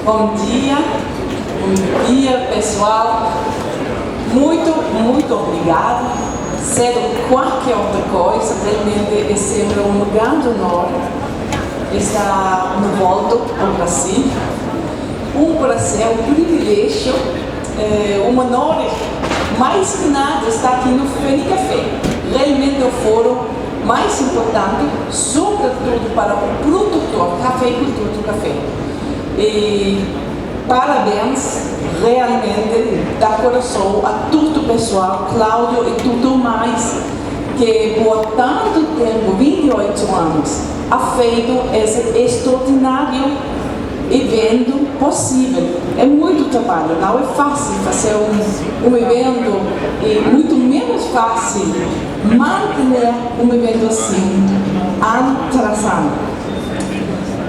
Bom dia pessoal. Muito obrigada. Sendo qualquer outra coisa, realmente é sempre um grande honor estar de volta ao Brasil. Um prazer, um privilégio, um honor, mais que nada, estar aqui no Feni Café. Realmente é o fórum mais importante, sobretudo para o produtor, cafeicultor do café. E parabéns, realmente, da coração a todo o pessoal, Cláudio e tudo mais, que por tanto tempo, 28 anos, ha feito esse extraordinário evento possível. É muito trabalho, não é fácil fazer um evento, e muito menos fácil manter um evento assim, ano tras ano.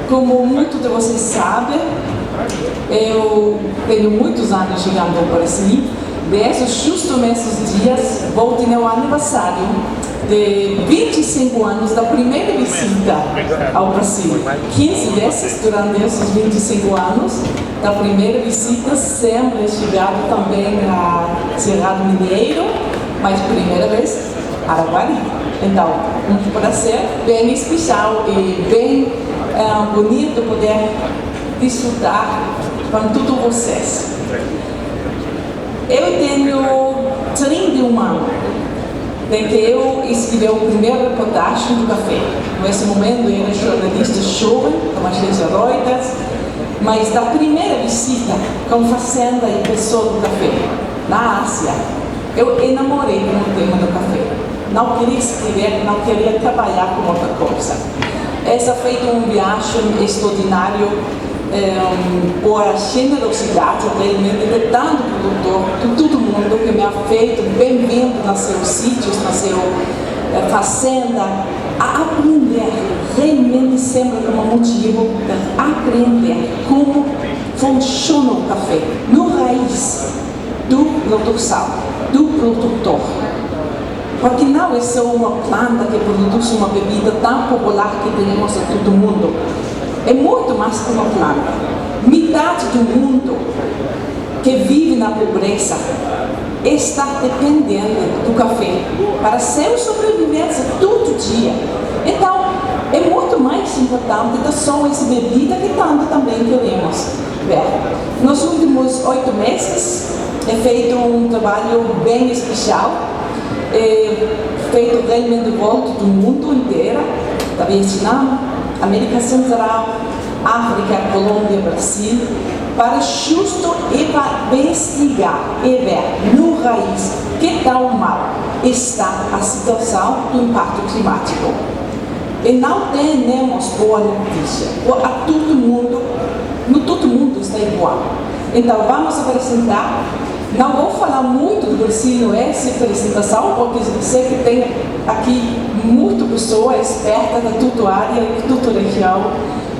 Como muitos de vocês sabem, eu tenho muitos anos chegando ao Brasil. Desde justo nesses dias, vou ter o aniversário de 25 anos da primeira visita ao Brasil. 15 vezes durante esses 25 anos da primeira visita, sempre chegado também a Cerrado Mineiro, mas primeira vez Araguari. Então, um prazer bem especial e bem bonito poder desfrutar com todos vocês. Eu tenho 31 anos desde que eu escrevi a primeira reportagem do café. Nesse momento eu era jornalista jovem, como agência Reuters, mas da primeira visita com fazenda e pessoa do café na Ásia, eu enamorei com o tema do café. Não queria escrever, não queria trabalhar com outra coisa. Essa foi uma viagem extraordinária por a generosidade realmente de tanto produtor, de todo mundo que me ha feito bem-vindo nos seus sítios, na sua fazenda, a aprender, realmente sempre como motivo de aprender como funciona o café, no raiz do produção, do produtor. Porque não é só uma planta que produz uma bebida tão popular que temos em todo o mundo. É muito mais que uma planta. Metade do mundo que vive na pobreza está dependendo do café para sua sobrevivência todo dia. Então, é muito mais importante do que só essa bebida que tanto também queremos ver. Nos últimos 8 meses, é feito um trabalho bem especial, feito realmente de volta do mundo inteiro, da Vietnã, América Central, África, Colômbia, Brasil, para justo investigar e ver no raiz que tão mal está a situação do impacto climático. E não temos boa notícia, a todo mundo, no todo mundo está igual. Então vamos apresentar. Não vou falar muito do Brasil nessa apresentação, porque sei que tem aqui muitas pessoas expertas da toda área e toda região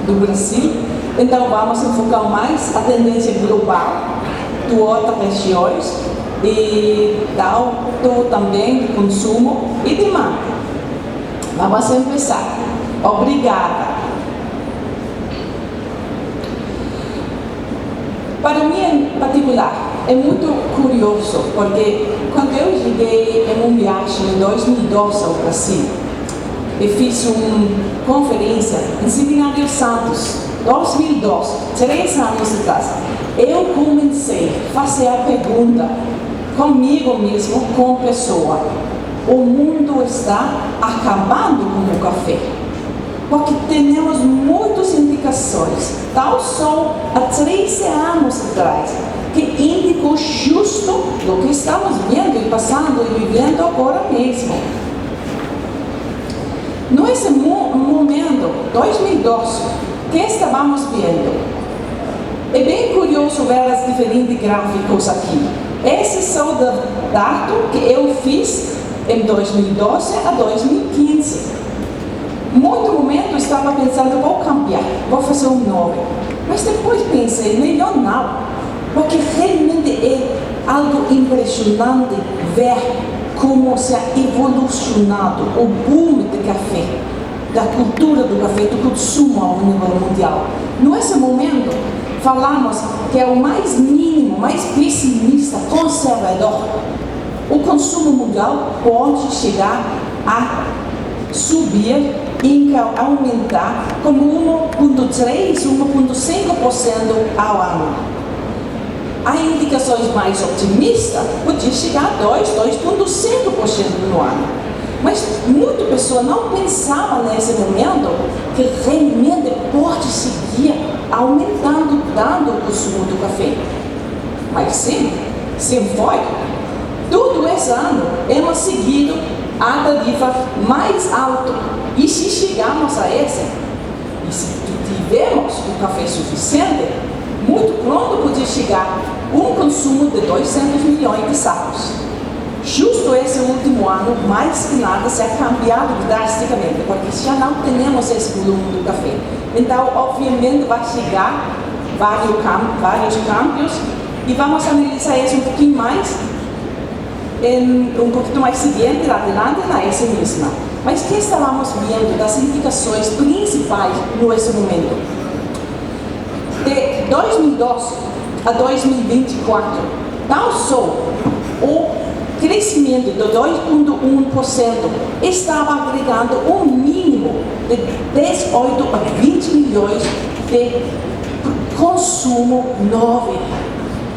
do Brasil. Então vamos enfocar mais a tendência global de outras regiões e também de consumo e demanda. Vamos começar. Obrigada. Para mim, em particular, é muito curioso, porque quando eu cheguei em uma viagem em 2012 ao Brasil, eu fiz uma conferência em Seminário Santos, 2012, 3 anos atrás. Eu comecei a fazer a pergunta comigo mesmo, com a pessoa: o mundo está acabando com o café? Porque temos muitas indicações, tal só há 13 anos atrás, que indicou justo o que estamos vendo e passando e vivendo agora mesmo. Nesse momento, 2012, que estávamos vendo? É bem curioso ver as diferentes gráficos aqui. Esses são dados que eu fiz em 2012 a 2015. Muito momento eu estava pensando, vou cambiar, vou fazer um novo. Mas depois pensei, melhor não, porque realmente é algo impressionante ver como se ha evolucionado o boom de café, da cultura do café, do consumo ao nível mundial. Nesse momento, falamos que é o mais mínimo, mais pessimista, conservador, o consumo mundial pode chegar a subir e aumentar como 1,3%, 1,5% ao ano. Há indicações mais otimistas, podia chegar a 2,5% no ano. Mas muita pessoa não pensava nesse momento que realmente pode seguir aumentando, dando o consumo do café. Mas sim foi. Todo esse ano hemos seguido a tarifa mais alta. E se chegarmos a essa, e se tivermos o café suficiente, muito pronto podia chegar um consumo de 200 milhões de sacos. Justo esse último ano, mais que nada, se ha cambiado drasticamente, porque já não temos esse volume do café. Então, obviamente, vai chegar vários câmbios e vamos analisar isso um pouquinho mais, um pouquinho mais seguinte, adelante, nessa mesma. Mas o que estávamos vendo das indicações principais nesse momento? De 2012 a 2024, não só o crescimento de 2,1% estava agregando um mínimo de 18 a 20 milhões de consumo novo.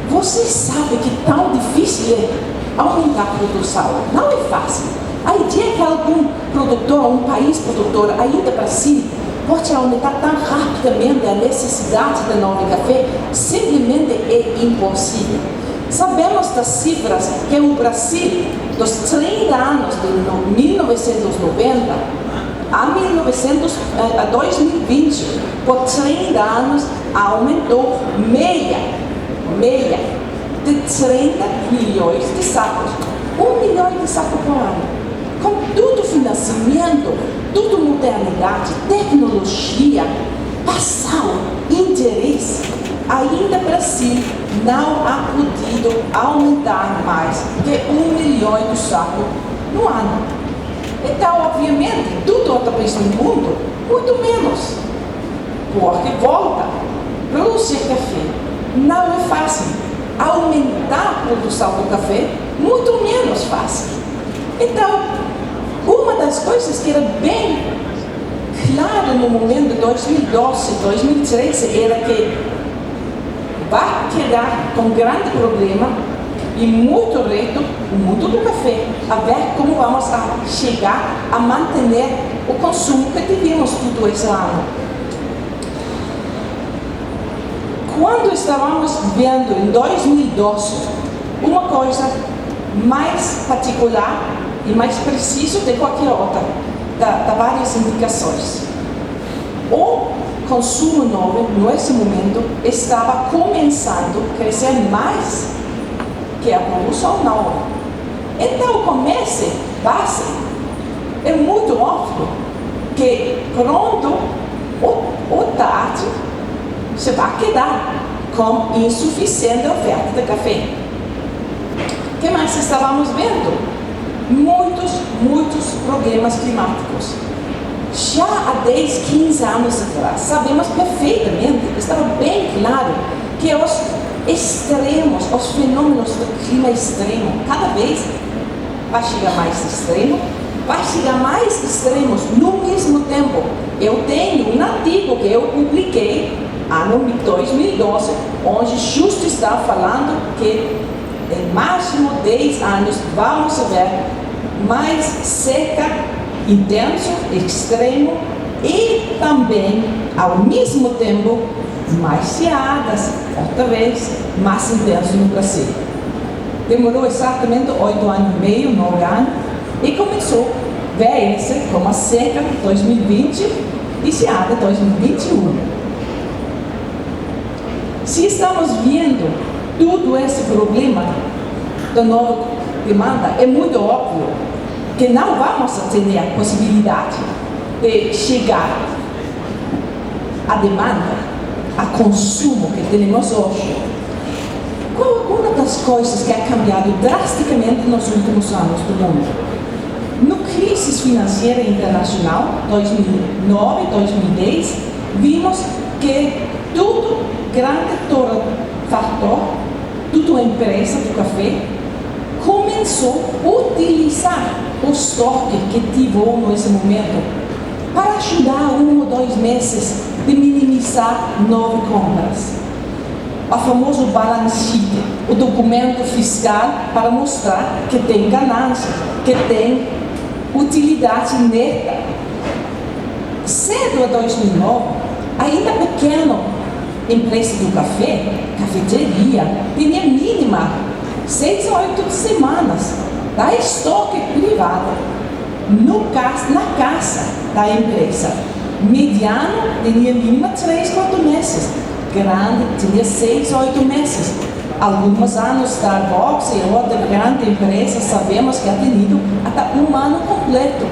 Você sabe que tão difícil é aumentar a produção. Não é fácil. A ideia que algum produtor, um país produtor, ainda para si, pode aumentar tão rapidamente a necessidade de novo café, simplesmente é impossível. Sabemos das cifras que o Brasil, dos 30 anos de 1990 a 2020, por 30 anos, aumentou meia de 30 milhões de sacos. 1 milhão de sacos por ano. Com todo financiamento, toda modernidade, tecnologia, passado, interesse, ainda o Brasil não ha podido aumentar mais que 1 milhão de sacos no ano. Então, obviamente, todo outro país no mundo, muito menos. Porque volta a produzir café. Não é fácil. Aumentar a produção do café, muito menos fácil. Então, uma das coisas que era bem claro no momento de 2012, 2013, era que vai quedar com grande problema e muito reto o mundo do café, a ver como vamos a chegar a manter o consumo que tivemos todo esse ano. Quando estávamos vendo em 2012 uma coisa mais particular e mais precisa de qualquer outra, dá várias indicações. O consumo novo, nesse momento, estava começando a crescer mais que a produção nova. Então, comece, base, é muito óbvio que pronto ou tarde você vai quedar com insuficiente oferta de café. O que mais estávamos vendo? Muitos problemas climáticos. Já há 10, 15 anos atrás, sabemos perfeitamente, estava bem claro, que os extremos, os fenômenos do clima extremo, cada vez vai chegar mais extremo, vai chegar mais extremos no mesmo tempo. Eu tenho um artigo que eu publiquei ano 2012, onde justo está falando que em máximo 10 anos vamos ver mais seca, intenso, extremo e também, ao mesmo tempo, mais geadas, outra vez, mais intenso no Brasil. Demorou exatamente 8 anos e meio, 9 anos, e começou a ver essa como a seca 2020 e geada 2021. Se estamos vendo todo esse problema da nova demanda, é muito óbvio que não vamos ter a possibilidade de chegar à demanda, a consumo que temos hoje. Qual uma das coisas que ha cambiado drasticamente nos últimos anos do mundo? No crise financeira internacional, 2009, 2010, vimos que tudo grande fator, toda a empresa do café começou a utilizar o estoque que tivemos nesse momento para ajudar 1 ou 2 meses de minimizar novas compras. O famoso balance sheet, o documento fiscal para mostrar que tem ganância, que tem utilidade neta. Cedo a 2009, ainda pequena empresa do café, cafeteria, tinha mínima 6 a 8 semanas da estoque privado na casa da empresa. Mediano tinha mínima 3 a 4 meses. Grande tinha 6 a 8 meses. Alguns anos, Starbucks e outra grande empresa, sabemos que ha tenido até 1 ano completo.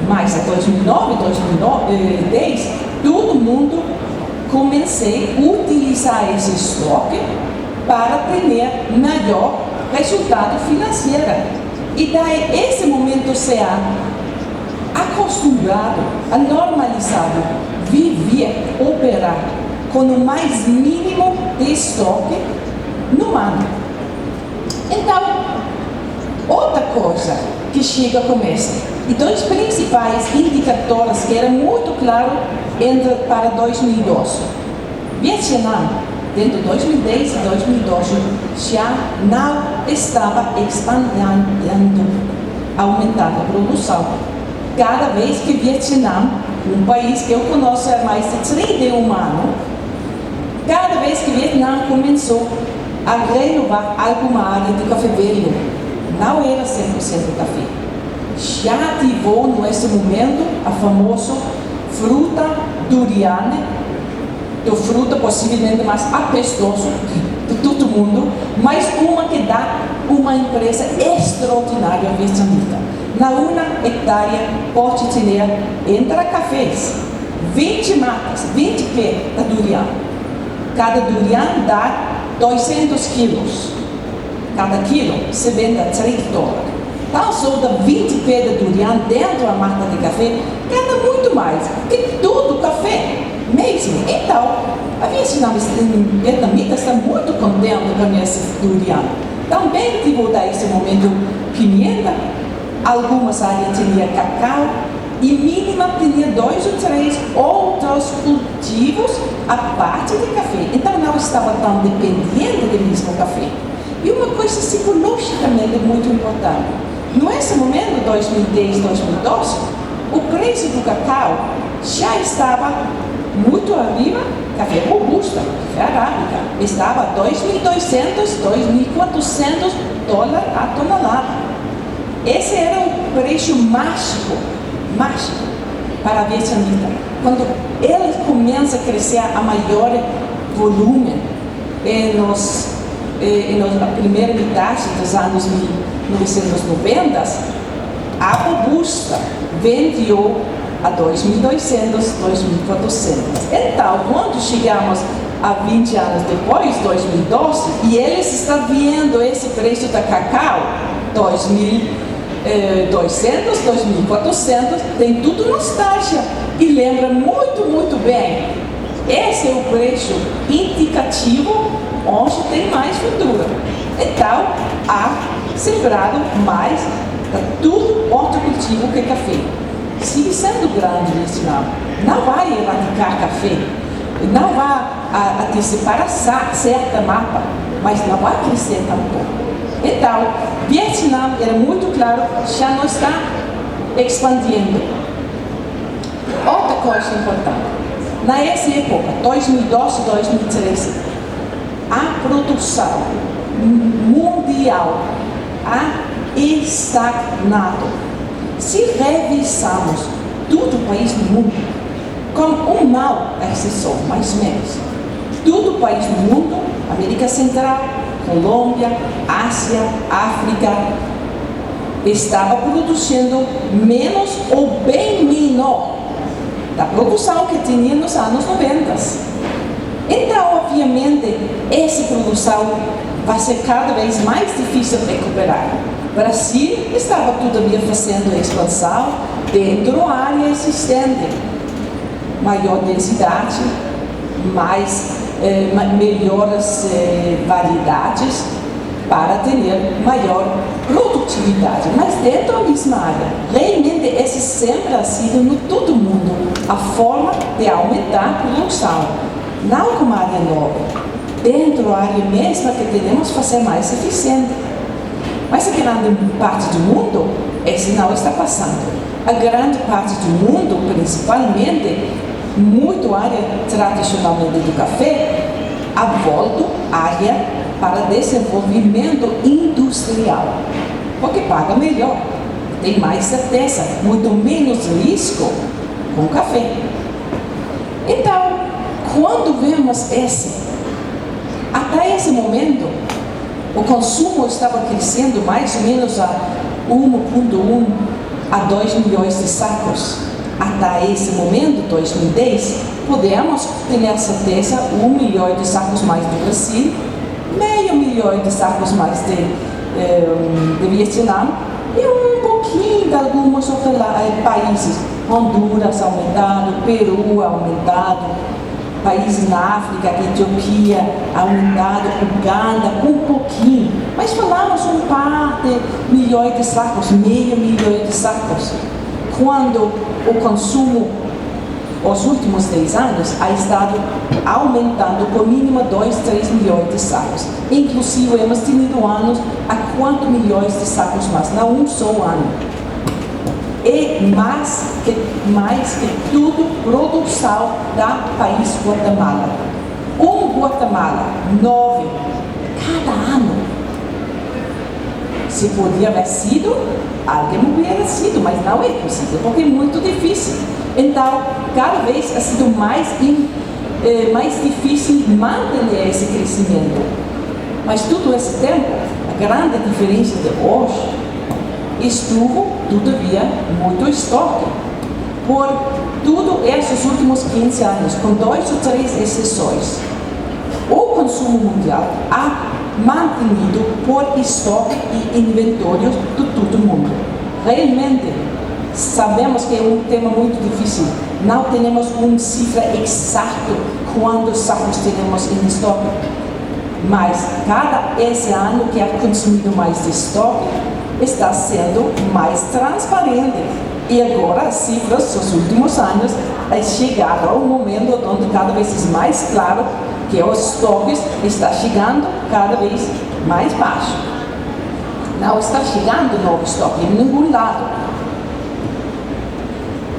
Mas em 2009, 2010, todo mundo comecei a utilizar esse estoque para ter melhor resultado financeiro. E daí, esse momento se ha acostumado, a normalizado, viver, operar com o mais mínimo de estoque no ano. Então, outra coisa que chega com essa, e 2 principais indicadores que eram muito claros para 2012. Vietnã, dentro de 2010 e 2012, já não estava expandindo, aumentando a produção. Cada vez que Vietnã, um país que eu conheço há mais de 31 anos, cada vez que Vietnã começou a renovar alguma área de café velho, não era 100% café. Já ativou nesse momento a famosa fruta durian, a fruta possivelmente mais apestosa de todo mundo, mas uma que dá uma empresa extraordinária vietnamita. Na 1 hectare pode ter entre cafés 20 matas, 20 pés da durian. Cada durian dá 200 quilos. Cada quilo se vende a $3. Então, só dá 20 pés de durian dentro da mata de café, gana muito mais que todo café mesmo. Então, a vietnamita está muito contente com esse durian. Também tive nesse momento pimenta, algumas áreas tinham cacau, e mínima tinha 2 ou 3 outros cultivos à parte de café. Então, não estava tão dependente do mesmo café. E uma coisa psicologicamente muito importante. Nesse momento, 2010, 2012, o preço do cacau já estava muito arriba, café robusta, café arábica, estava a $2.200, $2.400 a tonelada. Esse era o preço mágico para a vietnamita. Quando ele começa a crescer a maior volume na primeira metade dos anos 1990, a robusta vendeu a $2.200, $2.400. Então, quando chegamos a 20 anos depois, 2012, e eles estão vendo esse preço da cacau, $2.200, $2.400, tem tudo nostalgia e lembra muito bem. Esse é o preço indicativo onde tem mais futuro. Então, há sembrado mais tudo horticultivo que café. Sigue sendo grande nesse ano. Não vai erradicar café, não vai antecipar a certa mapa, mas não vai crescer tampouco. Então, Vietnã era muito claro, já não está expandindo. Outra coisa importante, nessa época, 2012, 2013, a produção mundial estagnado. Se revisarmos todo o país do mundo, com uma exceção, mais ou menos, todo o país do mundo, América Central, Colômbia, Ásia, África, estava produzindo menos ou bem menor da produção que tinha nos anos 90. Então, obviamente, essa produção vai ser cada vez mais difícil de recuperar. O Brasil estava todavia fazendo a expansão dentro da área existente, maior densidade, mais melhores variedades para ter maior produtividade, mas dentro da mesma área. Realmente, esse sempre ha sido no todo mundo a forma de aumentar a produção. Não como área nova, dentro da área mesma que queremos fazer mais eficiente. Mas a grande parte do mundo, esse não está passando. A grande parte do mundo, principalmente, muito área tradicionalmente do café, ha voltado área para desenvolvimento industrial, porque paga melhor, tem mais certeza, muito menos risco com o café. Então, quando vemos até esse momento, o consumo estava crescendo mais ou menos a 1,1 a 2 milhões de sacos. Até esse momento, 2010, podemos ter certeza 1 milhão de sacos mais do Brasil, meio milhão de sacos mais de Vietnã e um pouquinho de alguns outros países. Honduras aumentado, Peru aumentado, países na África, Etiópia aumentado, Uganda um pouquinho. Mas falamos um par de milhões de sacos, meio milhão de sacos. Quando o consumo, os últimos 10 anos, ha estado aumentando por mínimo 2, 3 milhões de sacos. Inclusive, hemos tido anos a 4 milhões de sacos mais, não um só ano. E mais que tudo, produção do país Guatemala. Guatemala, 9, cada ano. Se podia haver sido, alguém hubiera sido, mas não é possível, porque é muito difícil. Então, cada vez ha sido mais difícil manter esse crescimento. Mas todo esse tempo, a grande diferença de hoje, estuvo, todavia, muito estoque. Por tudo esses últimos 15 anos, com 2 ou 3 exceções, o consumo mundial ha mantido por estoque e inventórios de todo mundo. Realmente, sabemos que é um tema muito difícil. Não temos uma cifra exata quantos sacos temos em estoque. Mas esse ano que ha consumido mais de estoque, está sendo mais transparente. E agora as cifras dos últimos anos chegaram ao momento onde cada vez é mais claro que os estoques estão chegando cada vez mais baixo. Não está chegando novo estoque em nenhum lado.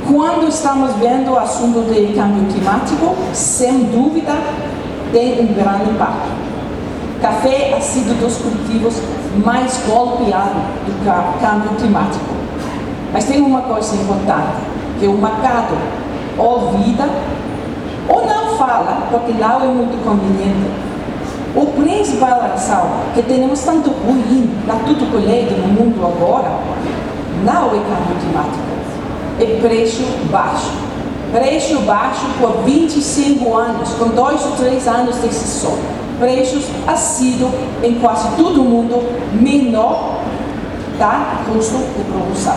Quando estamos vendo o assunto de câmbio climático, sem dúvida tem um grande impacto. Café ha sido dos cultivos mais golpeados do câmbio climático. Mas tem uma coisa importante, que o mercado olvida ou não fala, porque não é muito conveniente. O principal razão que temos tanto ruim, na tudo colheita no mundo agora, não é câmbio climático, é preço baixo. Preço baixo por 25 anos, com 2 ou 3 anos de exceção. Preços ha sido, em quase todo o mundo, menor da custo de produção.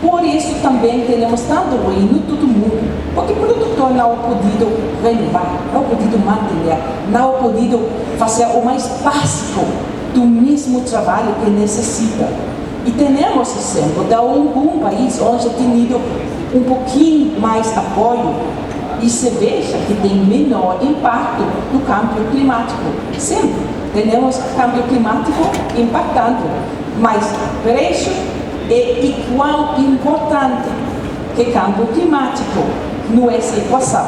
Por isso também temos tanto ruim no todo mundo, porque o produtor não ha podido renovar, não ha podido manter, não ha podido fazer o mais básico do mesmo trabalho que necessita. E temos exemplo de algum país onde tem tido um pouquinho mais apoio e se veja que tem menor impacto do câmbio climático. Sempre temos câmbio climático impactando, mas preço é igual importante que câmbio climático nessa equação.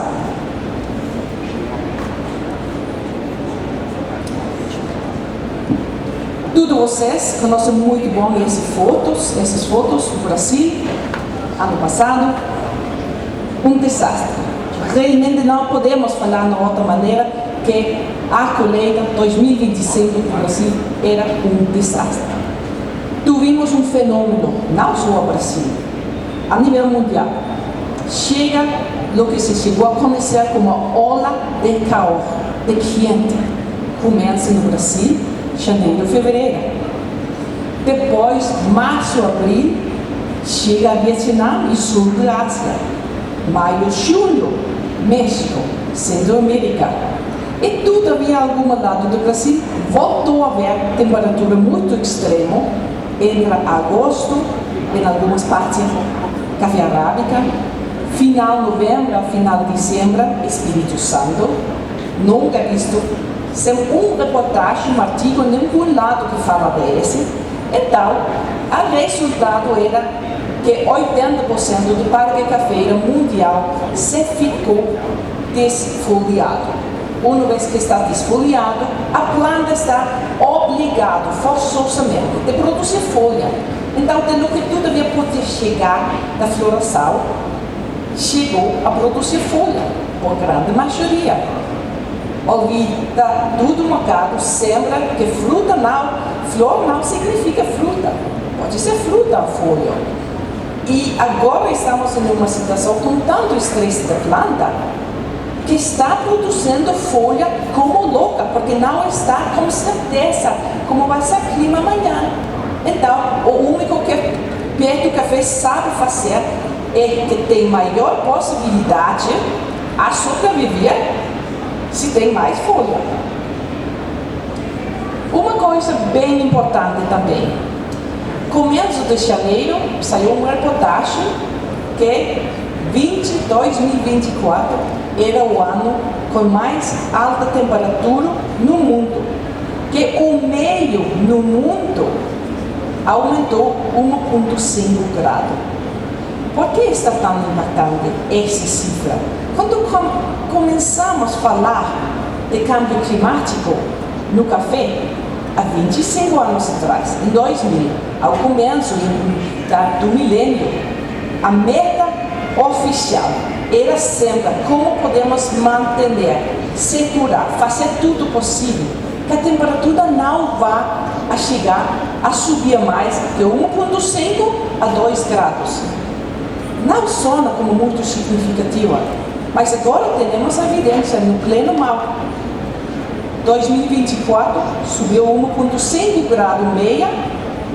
Todos vocês conhecem muito bem essas fotos do Brasil, ano passado, um desastre. Realmente não podemos falar de outra maneira que a colheita 2025 no Brasil era um desastre. Tivemos um fenômeno, não só no Brasil, a nível mundial. Chega o que se chegou a conhecer como ola de calor, de quente. Começa no Brasil, janeiro, fevereiro. Depois, março, abril, chega a Vietnã e sul da Ásia. Maio, julho, México, Centro-América. E todavia, em algum lado do Brasil, voltou a haver temperatura muito extrema entre agosto, em algumas partes, café arábica, final de novembro, final de dezembro, Espírito Santo. Nunca visto sem reportagem, um artigo em nenhum lado que fala desse. Então, o resultado era que 80% do parque cafeiro mundial se ficou desfoliado. Uma vez que está desfoliado, a planta está obrigada, forçosamente, a produzir folha. Então, tendo que todavia poder chegar da floração, chegou a produzir folha, por grande maioria. Olvida tudo marcado, sembra que fruta não, flor não significa fruta, pode ser fruta a folha. E agora estamos em uma situação com tanto estresse da planta, que está produzindo folha como louca, porque não está com certeza como vai ser o clima amanhã. Então, o único que Perto Café sabe fazer é que tem maior possibilidade a sobreviver se tem mais folha. Uma coisa bem importante também, começo de janeiro saiu uma reportagem que 2024 era o ano com mais alta temperatura no mundo, que o meio no mundo aumentou 1,5 graus. Por que está tão importante essa cifra? Quando começamos a falar de câmbio climático no café, há 25 anos atrás, em 2000, ao começo do milênio, a meta oficial era sempre como podemos manter, segurar, fazer tudo possível, que a temperatura não vá a chegar a subir mais de 1,5 a 2 graus. Não sona como muito significativa, mas agora temos a evidência no pleno mal. 2024 subiu 1,5 graus meia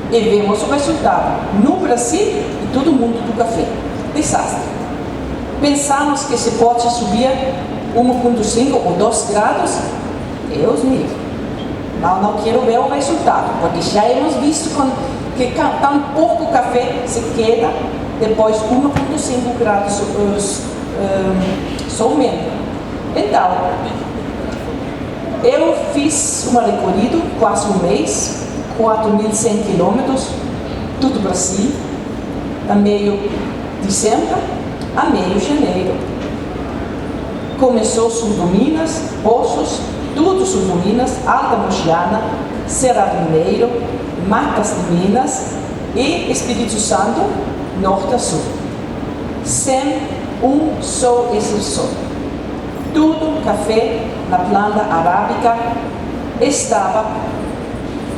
e vemos o resultado no Brasil e todo mundo do café. Desastre. Pensamos que se pode subir 1,5 ou 2 graus? Deus me livre. Não quero ver o resultado, porque já hemos visto que tão pouco café se queda depois 1,5 graus somente. Então, eu fiz um recorrido, quase um mês, 4.100 quilômetros, todo o Brasil, a meio de dezembro a meio de janeiro. Começou sul do Minas, Poços, tudo sul do Minas, Alta Mogiana, Cerrado Mineiro, Matas de Minas e Espírito Santo, norte a sul. Sem só exceção. Tudo café na planta arábica estava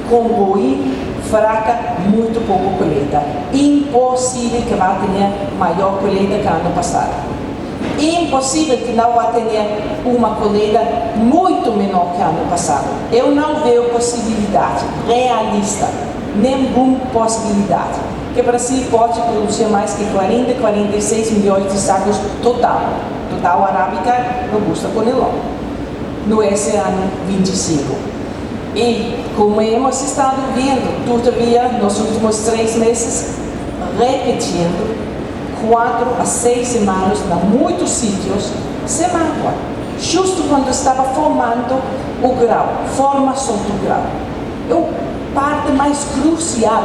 com ruim, fraca, muito pouco colheita. Impossível que vá ter maior colheita que ano passado. Impossível que não vá ter uma colheita muito menor que ano passado. Eu não vejo possibilidade realista, nenhuma possibilidade, que o Brasil pode produzir mais que 40, 46 milhões de sacos total arábica robusta conilon, no esse ano 25. E como hemos estado vendo, todavia, nos últimos 3 meses, repetindo, 4 a 6 semanas, em muitos sítios, sem água, justo quando estava formando o grau, formação do grau. É a parte mais crucial,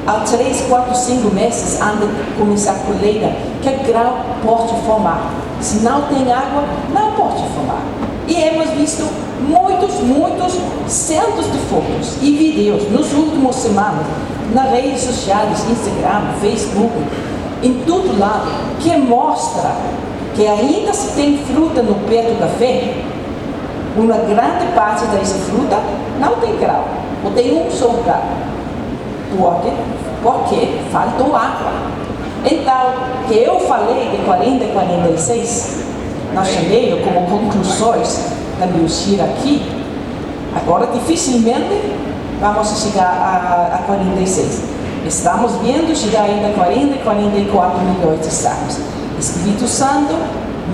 há 3, 4, 5 meses antes de começar a colheita, que o grau pode formar. Se não tem água, não pode formar. E hemos visto muitos centos de fotos e vídeos nos últimos semanas, nas redes sociais, Instagram, Facebook, em todo lado, que mostra que ainda se tem fruta no pé do café, uma grande parte dessa fruta não tem grau, ou tem um só grau. Porque faltou água. Então, que eu falei de 40 e 46, na janeiro, como conclusões da minha gira aqui, agora dificilmente vamos chegar a 46. Estamos vendo chegar ainda a 40 e 44 milhões de sacos. Espírito Santo,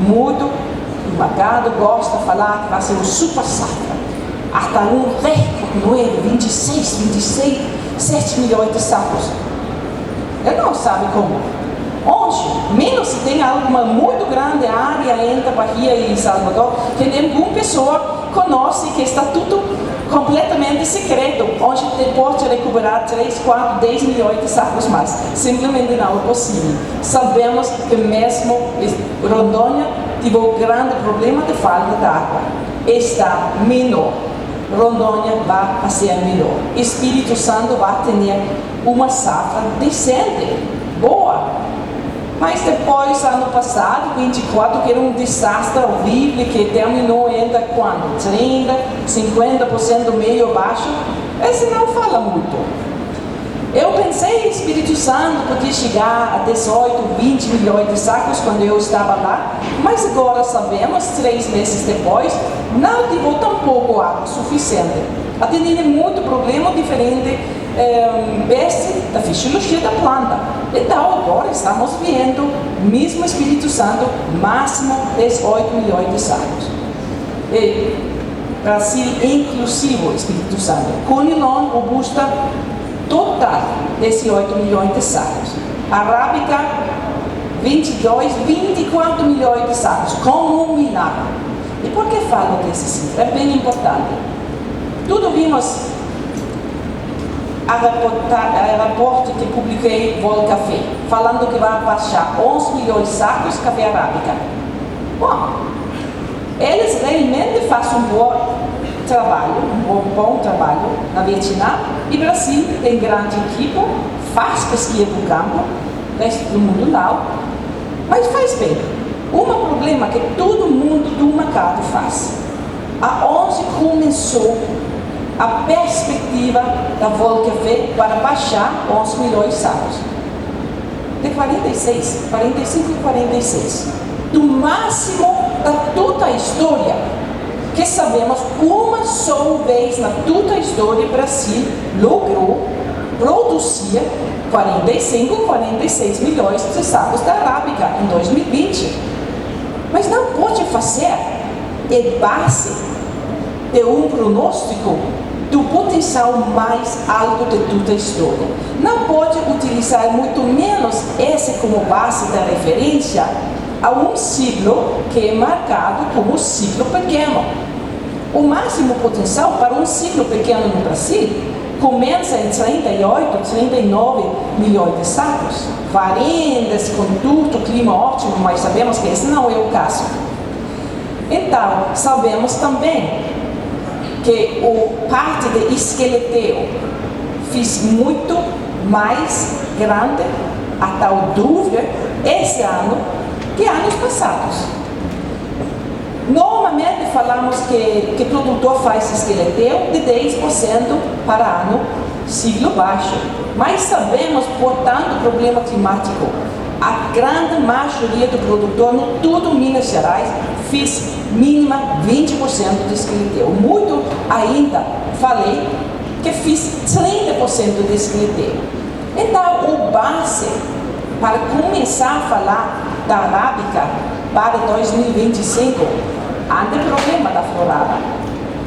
muito o mercado gosta de falar que vai ser um super safra. Até um recorde, não é? 27 milhões de sacos. Eu não sabe como. Onde, menos se tem alguma muito grande área entre Bahia e Salvador, que nenhuma pessoa conhece, que está tudo completamente secreto, onde pode recuperar 3, 4, 10 milhões de sacos mais. Simplesmente não é possível. Sabemos que mesmo Rondônia teve um grande problema de falta de água. Está menor. Rondônia vai ser melhor. Espírito Santo vai ter uma safra decente, boa. Mas depois, ano passado, 24, que era um desastre horrível, que terminou ainda quando? 30%, 50% meio baixo. Esse não fala muito. Eu pensei que o Espírito Santo podia chegar a 18, 20 milhões de sacos quando eu estava lá, mas agora sabemos, 3 meses depois, não teve tampouco água suficiente. Atendendo muito problema diferente da fisiologia da planta. Então agora estamos vendo, mesmo Espírito Santo, máximo 18 milhões de sacos. E Brasil, inclusive Espírito Santo, Conilon, robusta, total 18 milhões de sacos. Arábica, 22, 24 milhões de sacos, como um milagre. E por que falo desse cifra? É bem importante. Tudo vimos a reporte que publiquei no Vol Café, falando que vai baixar 11 milhões de sacos de café arábica. Bom, eles realmente fazem um bom trabalho, bom trabalho na Vietnã, e Brasil tem grande equipe, faz pesquisa no campo, o resto do mundo não, mas faz bem. Um problema que todo mundo do mercado faz. Aonde começou a perspectiva da Vol Café para baixar 11 milhões de sacos? De 45 e 46. Do máximo da toda a história, que sabemos, uma só vez na toda a história, o Brasil logrou produzir 45, 46 milhões de sacos da arábica em 2020. Mas não pode fazer base de um prognóstico do potencial mais alto de toda a história. Não pode utilizar muito menos esse como base da referência a um ciclo que é marcado como ciclo pequeno. O máximo potencial para um ciclo pequeno no Brasil começa em 38, 39 milhões de sacos. Varendas, com tudo, clima ótimo, mas sabemos que esse não é o caso. Então, sabemos também que o parte de esqueleto fiz muito mais grande a tal dúvida esse ano que anos passados. Normalmente falamos que o produtor faz esqueleto de 10% para ano, ciclo baixo. Mas sabemos, por tanto problema climático, a grande maioria do produtor, no todo Minas Gerais, fiz mínima 20% de esqueleto. Muito ainda falei que fiz 30% de esqueleto. Então, o base para começar a falar da arábica para 2025, ante problema da florada,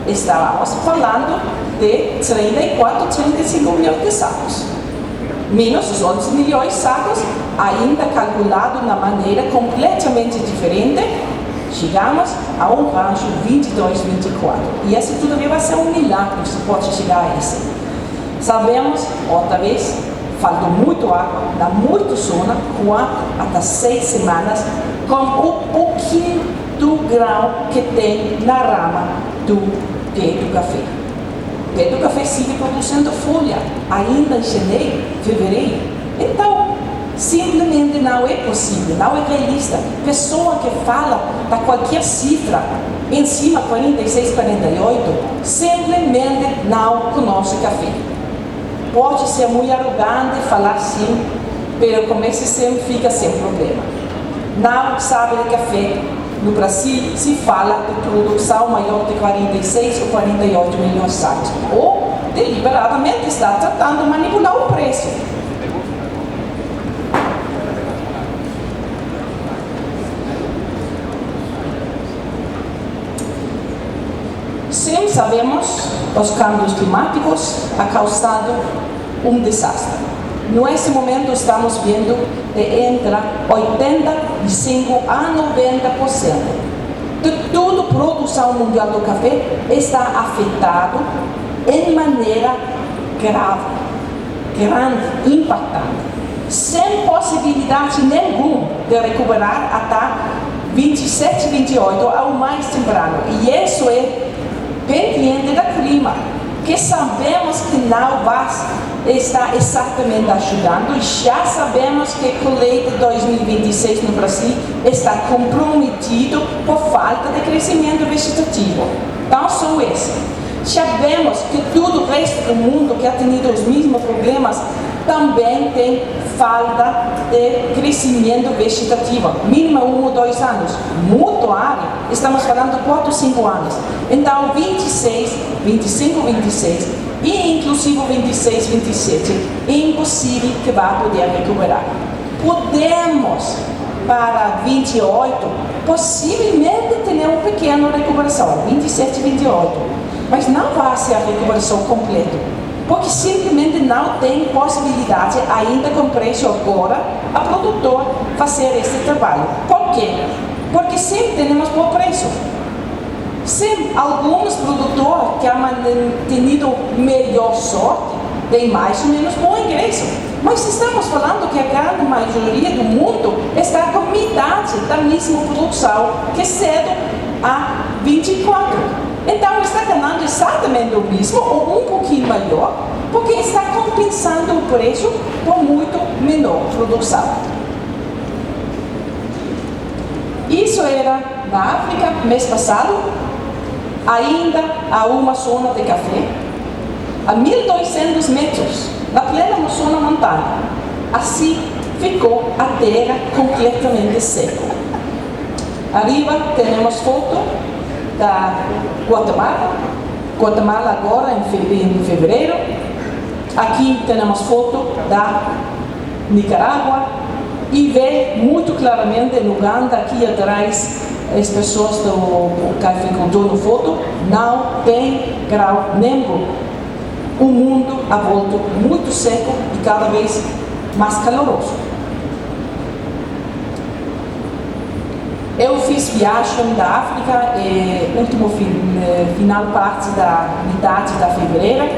estávamos falando de 34, 35 milhões de sacos. Menos os 11 milhões de sacos, ainda calculado na maneira completamente diferente, chegamos a um rancho 22, 24. E esse tudo vai ser um milagre se pode chegar a esse. Sabemos, outra vez, faltou muito água, dá muito sono, 4 até 6 semanas, com o pouquinho do grão que tem na rama do pé do café. O pé do café sigue produzindo folha, ainda em janeiro, fevereiro. Então, simplesmente não é possível, não é realista. Pessoa que fala da qualquer cifra em cima 46, 48, simplesmente não conhece café. Pode ser muito arrogante falar sim, mas como esse sempre fica sem problema. Não sabe de café. No Brasil se fala de produção maior de 46 ou 48 milhões de sacos. Ou deliberadamente está tratando de manipular o preço. sabemos, os cambios climáticos han causado um desastre. Nesse momento estamos vendo de entre 85% a 90% de toda a produção mundial do café está afetado em maneira grande, impactante, sem possibilidade nenhuma de recuperar até 27, 28 ao mais temprano. E isso é pendiente do clima, que sabemos que não vai estar exatamente ajudando, e já sabemos que a colheita de 2026 no Brasil está comprometido por falta de crescimento vegetativo. Então, só isso. Sabemos que todo o resto do mundo que ha tido os mesmos problemas também tem falta de crescimento vegetativo, mínimo 1 ou 2 anos. Muito área, estamos falando de 4 ou 5 anos. Então, 26, 25, 26 e inclusive 26, 27, é impossível que vá poder recuperar. Podemos, para 28, possivelmente ter uma pequena recuperação, 27, 28, mas não vai ser a recuperação completa, porque simplesmente não tem possibilidade ainda com preço agora a produtor fazer esse trabalho. Por quê? Porque sempre temos bom preço. Sim, alguns produtores que han tido melhor sorte têm mais ou menos bom ingresso, mas estamos falando que a grande maioria do mundo está com metade da mesma produção que cedo a 24. Então está ganhando exatamente o mesmo ou um pouquinho maior, porque está compensando o preço por muito menor produção. Isso era na África mês passado. Ainda há uma zona de café a 1.200 metros, na plena zona montanha. Assim ficou a terra completamente seca. Arriba temos foto da Guatemala agora em fevereiro. Aqui temos foto da Nicarágua e vê muito claramente em Uganda, aqui atrás, as pessoas do cafeicultor no foto, não tem grau nenhum. O mundo ha volta muito seco e cada vez mais caloroso. Eu fiz viagem da África, último final parte da metade de fevereiro,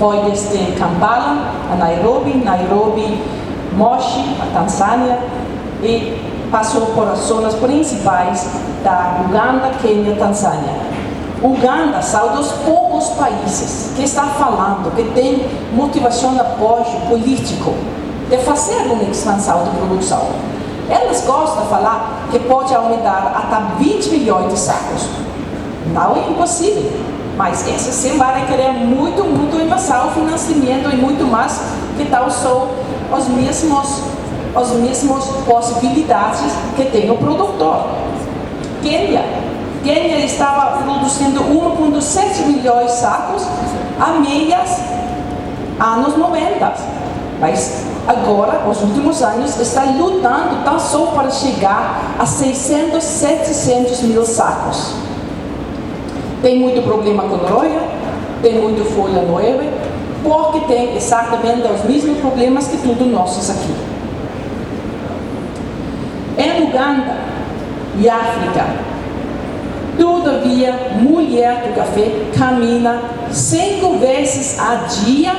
foi desde Kampala a Nairobi, Moshi, a Tanzânia, e passou por as zonas principais da Uganda, Quênia e Tanzânia. Uganda são dos poucos países que está falando que tem motivação de apoio político de fazer uma expansão de produção. Eles gostam de falar que pode aumentar até 20 milhões de sacos. Não é impossível, mas esse sim vai requerer muito inversão, financiamento e muito mais, que tal são as mesmas possibilidades que tem o produtor. Quênia estava produzindo 1,7 milhões de sacos há meias anos 90, mas agora, nos últimos anos, está lutando tão só para chegar a 600, 700 mil sacos. Tem muito problema com roia, tem muito folha nova, porque tem exatamente os mesmos problemas que todos nós aqui. Em Uganda e África, todavia, mulher do café caminha 5 vezes a dia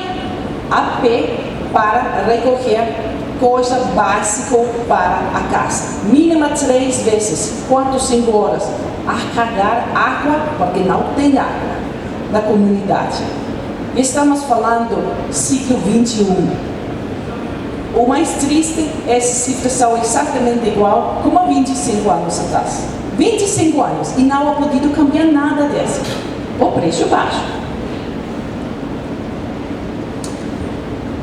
a pé para recolher coisa básica para a casa. Mínima 3 vezes, 4, 5 horas, a carregar água, porque não tem água na comunidade. Estamos falando século 21. O mais triste, essas cifras são exatamente igual como há 25 anos atrás. 25 anos e não ha podido cambiar nada disso. O preço baixo.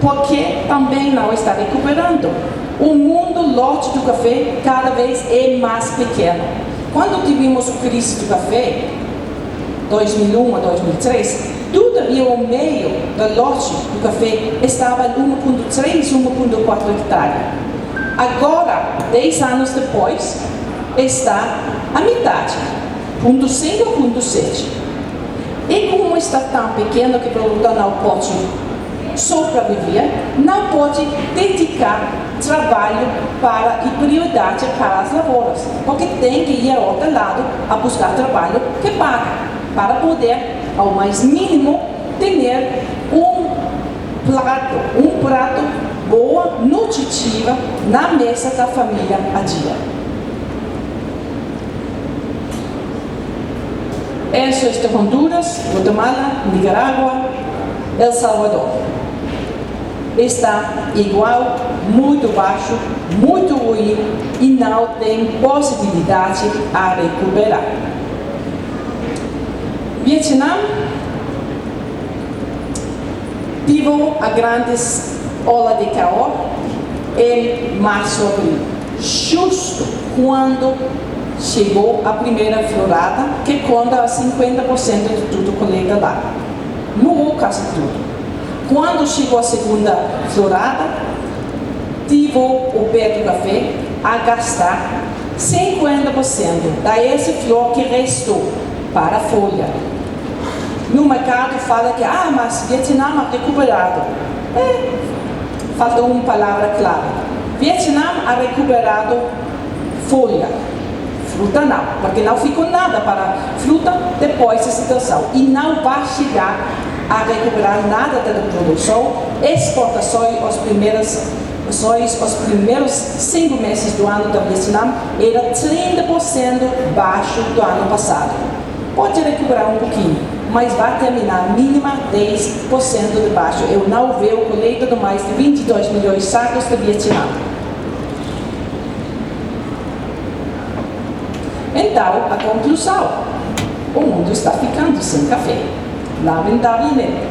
Porque também não está recuperando. O mundo lote do café cada vez é mais pequeno. Quando tivemos a crise do café, 2001 a 2003, todavia o meio do lote do café estava em 1,3, 1,4 hectares. Agora, 10 anos depois, está a metade, 0,5 a 0,7. E com está tão pequeno que o produtor não pode sobreviver, não pode dedicar trabalho e prioridade para as lavouras, porque tem que ir ao outro lado a buscar trabalho que paga, para poder, ao mais mínimo, ter um prato boa, nutritiva, na mesa da família a dia. Eso es de Honduras, Guatemala, Nicarágua, El Salvador. Está igual, muito baixo, muito ruim e não tem possibilidade a recuperar. Vietnã teve a grandes ola de calor em março, abril, justo quando chegou a primeira florada, que conta 50% de tudo colheita lá. Morreu quase tudo. Quando chegou a segunda florada, tive o pé do café a gastar 50% da essa flor que restou para a folha. No mercado fala que, mas Vietnã é recuperado. Faltou uma palavra clara. Vietnã ha recuperado folha. Fruta não, porque não ficou nada para fruta depois da situação. E não vai chegar a recuperar nada da produção. Exportações, os primeiros 5 meses do ano da Vietnã era 30% baixo do ano passado. Pode recuperar um pouquinho, mas vai terminar mínima 10% de baixo. Eu não vejo colheita de mais de 22 milhões de sacos do Vietnã. Então, a conclusão: o mundo está ficando sem café, lamentavelmente.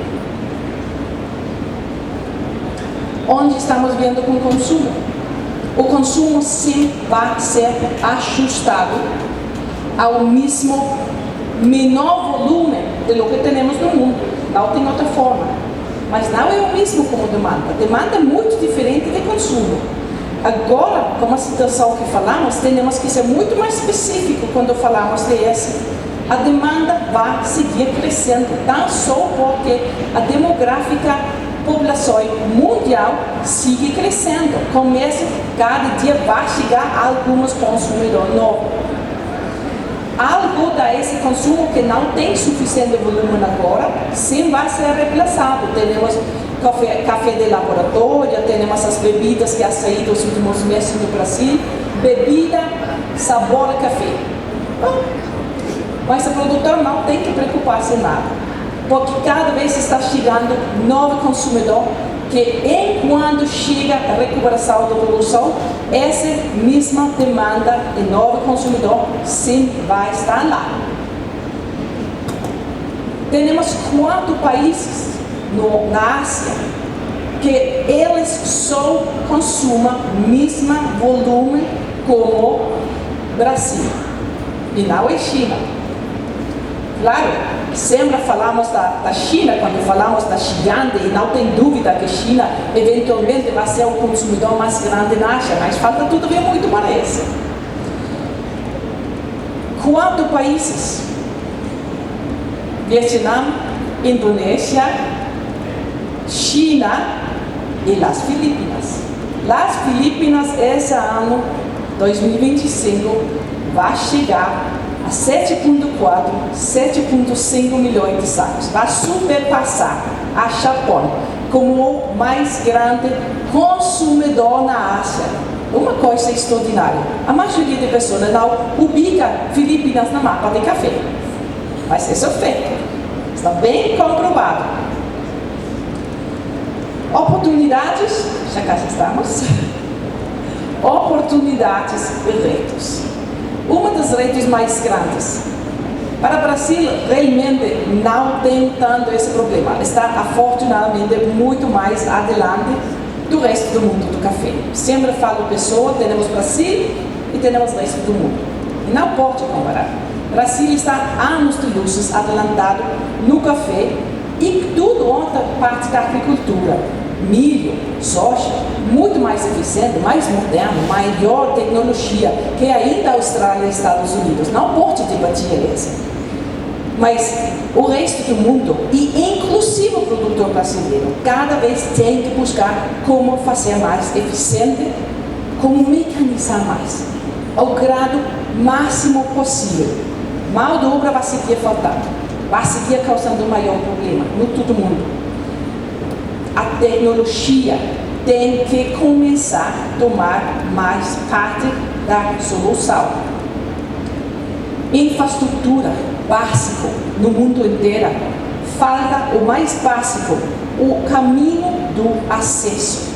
Onde estamos vendo com o consumo? O consumo sempre vai ser ajustado ao mesmo menor volume de lo que temos no mundo. Não tem outra forma. Mas não é o mesmo como demanda. A demanda é muito diferente de consumo. Agora, com a situação que falamos, temos que ser muito mais específico quando falamos de essa. A demanda vai seguir crescendo, não só porque a demográfica população mundial sigue crescendo. Começa, cada dia vai chegar alguns consumidores novos. Algo desse consumo que não tem suficiente volume agora, sim vai ser reemplaçado. Temos café de laboratório, temos as bebidas que ha saído nos últimos meses no Brasil, bebida, sabor café. Mas o produtor não tem que preocupar-se nada, porque cada vez está chegando novo consumidor que, enquanto chega a recuperação da produção, essa mesma demanda de novo consumidor sim vai estar lá. Temos 4 países na Ásia que eles só consumem o mesmo volume como Brasil, e não é China. Claro, sempre falamos da China, quando falamos da gigante, e não tem dúvida que a China eventualmente vai ser o consumidor mais grande na Ásia, mas falta tudo bem muito para isso. 4 países: Vietnã, Indonésia, China e as Filipinas. As Filipinas, esse ano, 2025, vai chegar a 7,4, 7,5 milhões de sacos. Vai superpassar a Japão como o mais grande consumidor na Ásia. Uma coisa extraordinária. A maioria de pessoas não ubica Filipinas no mapa de café. Mas isso é feito. Está bem comprovado. Oportunidades, já cá estamos. Oportunidades e retos. Uma das retos mais grandes. Para o Brasil, realmente não tem tanto esse problema. Está, afortunadamente, muito mais adiante do resto do mundo do café. Sempre falo pessoa, temos Brasil e temos o resto do mundo. E não pode comparar. O Brasil está anos de luzes adelantado no café e toda outra parte da agricultura. Milho, soja, muito mais eficiente, mais moderno, maior tecnologia que ainda a Austrália e Estados Unidos. Não pode debater isso. Mas o resto do mundo, e inclusive o produtor brasileiro, cada vez tem que buscar como fazer mais eficiente, como mecanizar mais, ao grado máximo possível. Mão de obra vai seguir faltando, vai seguir causando um maior problema no todo mundo. A tecnologia tem que começar a tomar mais parte da solução. Infraestrutura básica no mundo inteiro. Falta o mais básico, o caminho do acesso.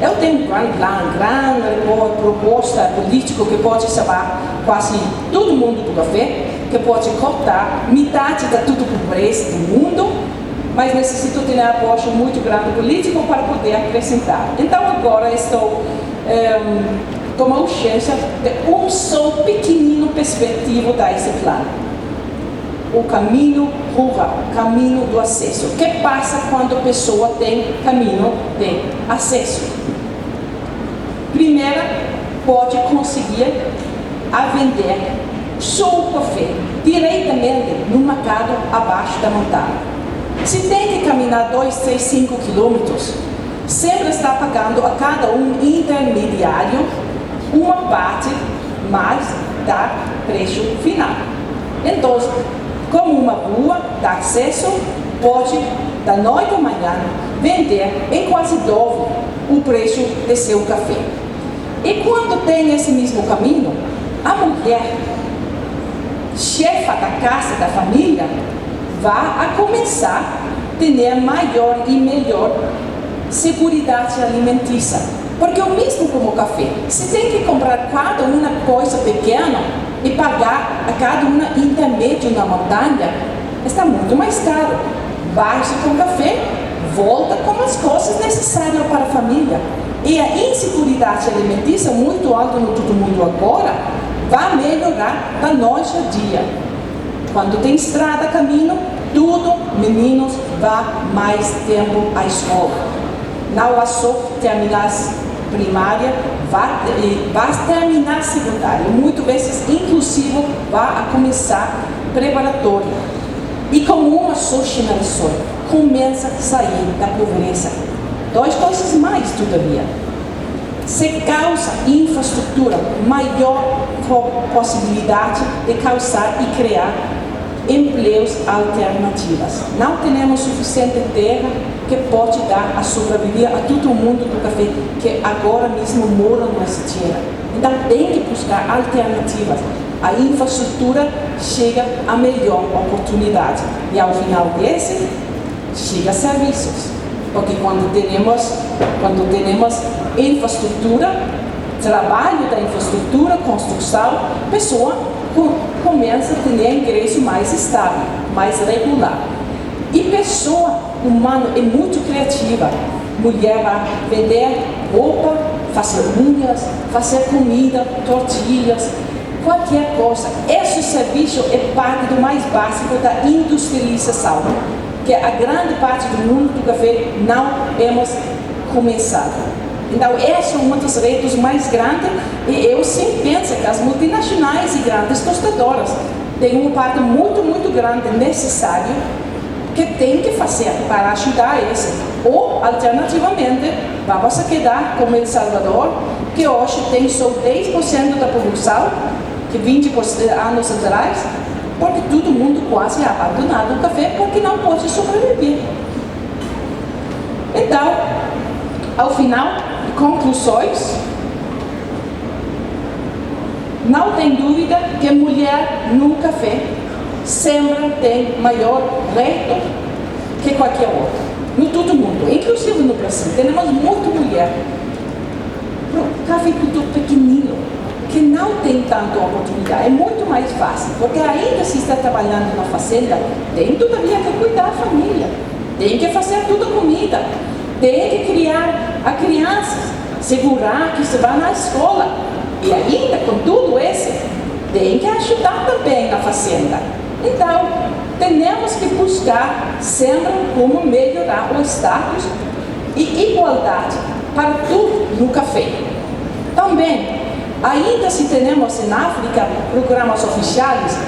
Eu tenho um grande proposta política que pode salvar quase todo mundo do café, que pode cortar metade da toda a pobreza do mundo, mas necessito ter um apoio muito grande político para poder acrescentar. Então agora estou com a urgência de um só pequenino perspectiva desse plano. O caminho rural, caminho do acesso. O que passa quando a pessoa tem caminho de acesso? Primeiro, pode conseguir vender seu café diretamente no mercado abaixo da montanha. Se tem que caminhar 2, 3, 5 quilômetros, sempre está pagando a cada um intermediário uma parte mais da preço final. Então, como uma rua de acesso, pode, da noite à manhã, vender em quase dobro o preço de seu café. E quando tem esse mesmo caminho, a mulher, chefa da casa, da família, vai a começar a ter maior e melhor segurança alimentícia. Porque o mesmo como o café, se tem que comprar cada uma coisa pequena e pagar a cada uma intermédio na montanha, está muito mais caro. Baixa com café, volta com as coisas necessárias para a família. E a insegurança alimentícia muito alta no todo mundo agora vai melhorar da noite a dia. Quando tem estrada, caminho, tudo, meninos, vá mais tempo à escola. Não é só terminar primária, vai terminar secundária. Muitas vezes, inclusive, vai começar preparatória. E com uma só geração, começa a sair da pobreza. Duas coisas mais, todavia. Se causa infraestrutura, maior possibilidade de causar e criar empregos alternativos. Não temos suficiente terra que pode dar a sobreviver a todo mundo do café que agora mesmo mora nessa terra. Então tem que buscar alternativas. A infraestrutura chega a melhor oportunidade. E ao final desse, chega a serviços. Porque quando temos infraestrutura, trabalho da infraestrutura, construção, a pessoa começa a ter ingresso mais estável, mais regular. E pessoa humana é muito criativa. Mulher vai vender roupa, fazer unhas, fazer comida, tortilhas, qualquer coisa. Esse serviço é parte do mais básico da industrialização, que a grande parte do mundo do café não hemos começado. Então, esse é um dos retos mais grandes, e eu sempre penso que as multinacionais e grandes tostadoras têm uma parte muito, muito grande necessária que tem que fazer para ajudar esse. Ou, alternativamente, vamos quedar como El Salvador, que hoje tem só 10% da população, que 20 anos atrás, porque todo mundo quase é abandonado o café porque não pode sobreviver. Então, ao final, conclusões, não tem dúvida que mulher no café sempre tem maior reto que qualquer outro, no todo mundo, inclusive no Brasil. Temos muita mulher, cafeicultor pequenino, que não tem tanta oportunidade. É muito mais fácil, porque ainda se está trabalhando na fazenda, tem todavia que cuidar da família, tem que fazer toda a comida, tem que criar a criança, segurar que se vá na escola, e ainda com tudo isso, tem que ajudar também na fazenda. Então, temos que buscar sempre como melhorar o status e igualdade para tudo no café. Também, ainda se temos em África programas oficiais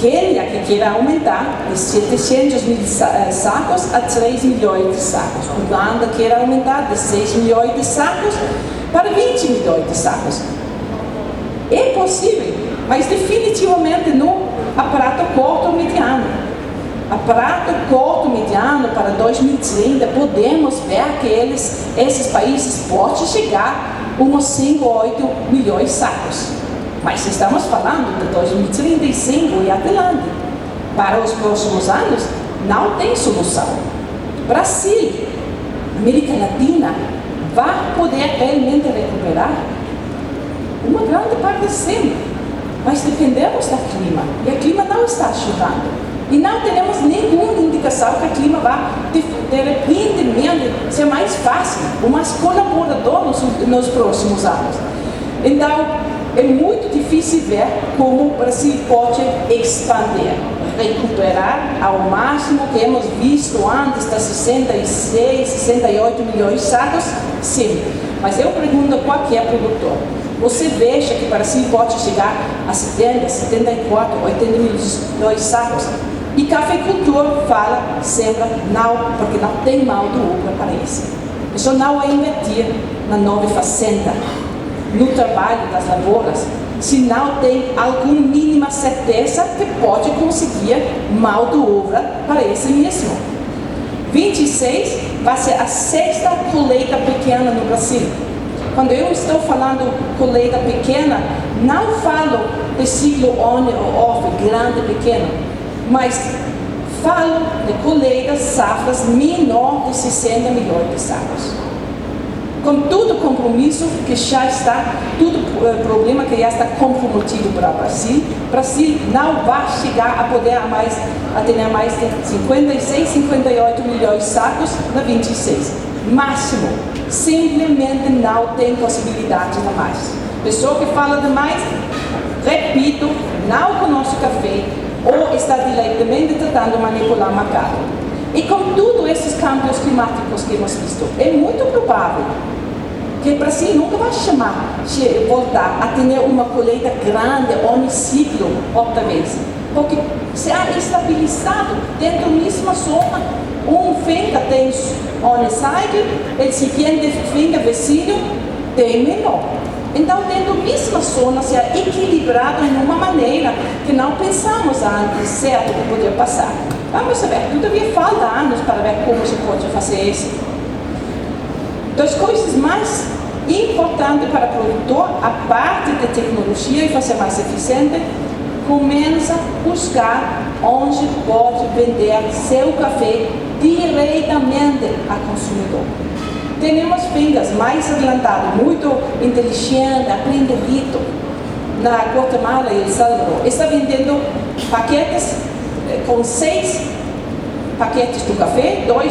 Quênia, que quer aumentar de 700 mil sacos a 3 milhões de sacos. Uganda quer aumentar de 6 milhões de sacos para 20 milhões de sacos. É possível, mas definitivamente no aparato curto ou mediano. Aparato curto ou mediano para 2030, podemos ver que esses países podem chegar a uns 5 ou 8 milhões de sacos. Mas estamos falando de 2035 e adelante. Para os próximos anos, não tem solução. Brasil, América Latina, vai poder realmente recuperar? Uma grande parte sim, mas dependemos do clima, e o clima não está ajudando. E não temos nenhuma indicação que o clima vai, de repente, ser mais fácil, ou mais colaborador nos próximos anos. Então, é muito difícil ver como o Brasil pode expandir, recuperar ao máximo que hemos visto antes das 66, 68 milhões de sacos, sim. Mas eu pergunto a qualquer produtor, você veja que o Brasil pode chegar a 70, 74, 80 milhões de sacos? E cafeicultor fala sempre não, porque não tem mão de obra para isso. Isso não é investir na nova fazenda, no trabalho das lavouras, se não tem alguma mínima certeza que pode conseguir mão de obra para isso mesmo. 26 vai ser a 6ª colheita pequena no Brasil. Quando eu estou falando colheita pequena, não falo de ciclo on ou off, grande, pequeno, mas falo de colheitas, safras menor de 60 milhões de sacos. Com todo o compromisso que já está, todo o problema que já está comprometido para o Brasil, não vai chegar a poder a ter mais de 56, 58 milhões de sacos na 26. Máximo. Simplesmente não tem possibilidade de mais. Pessoa que fala demais, repito, não conhece café ou está diretamente tentando manipular o mercado. E com todos esses câmbios climáticos que hemos visto, é muito provável que o Brasil nunca vai voltar a ter uma colheita grande ou no ciclo outra vez, porque se há estabilizado dentro da mesma zona, finca tem on side, o seguinte finca vizinho tem menor. Então, dentro da mesma zona, se é equilibrado de uma maneira que não pensamos antes, certo, que podia passar. Vamos ver, todavia falta anos para ver como se pode fazer isso. Das coisas mais importantes para o produtor, a parte da tecnologia e fazer mais eficiente, começa a buscar onde pode vender seu café diretamente ao consumidor. Temos fincas mais adiantadas, muito inteligentes, aprendido na Guatemala e El Salvador. Está vendendo paquetes com 6 paquetes do café, 2,1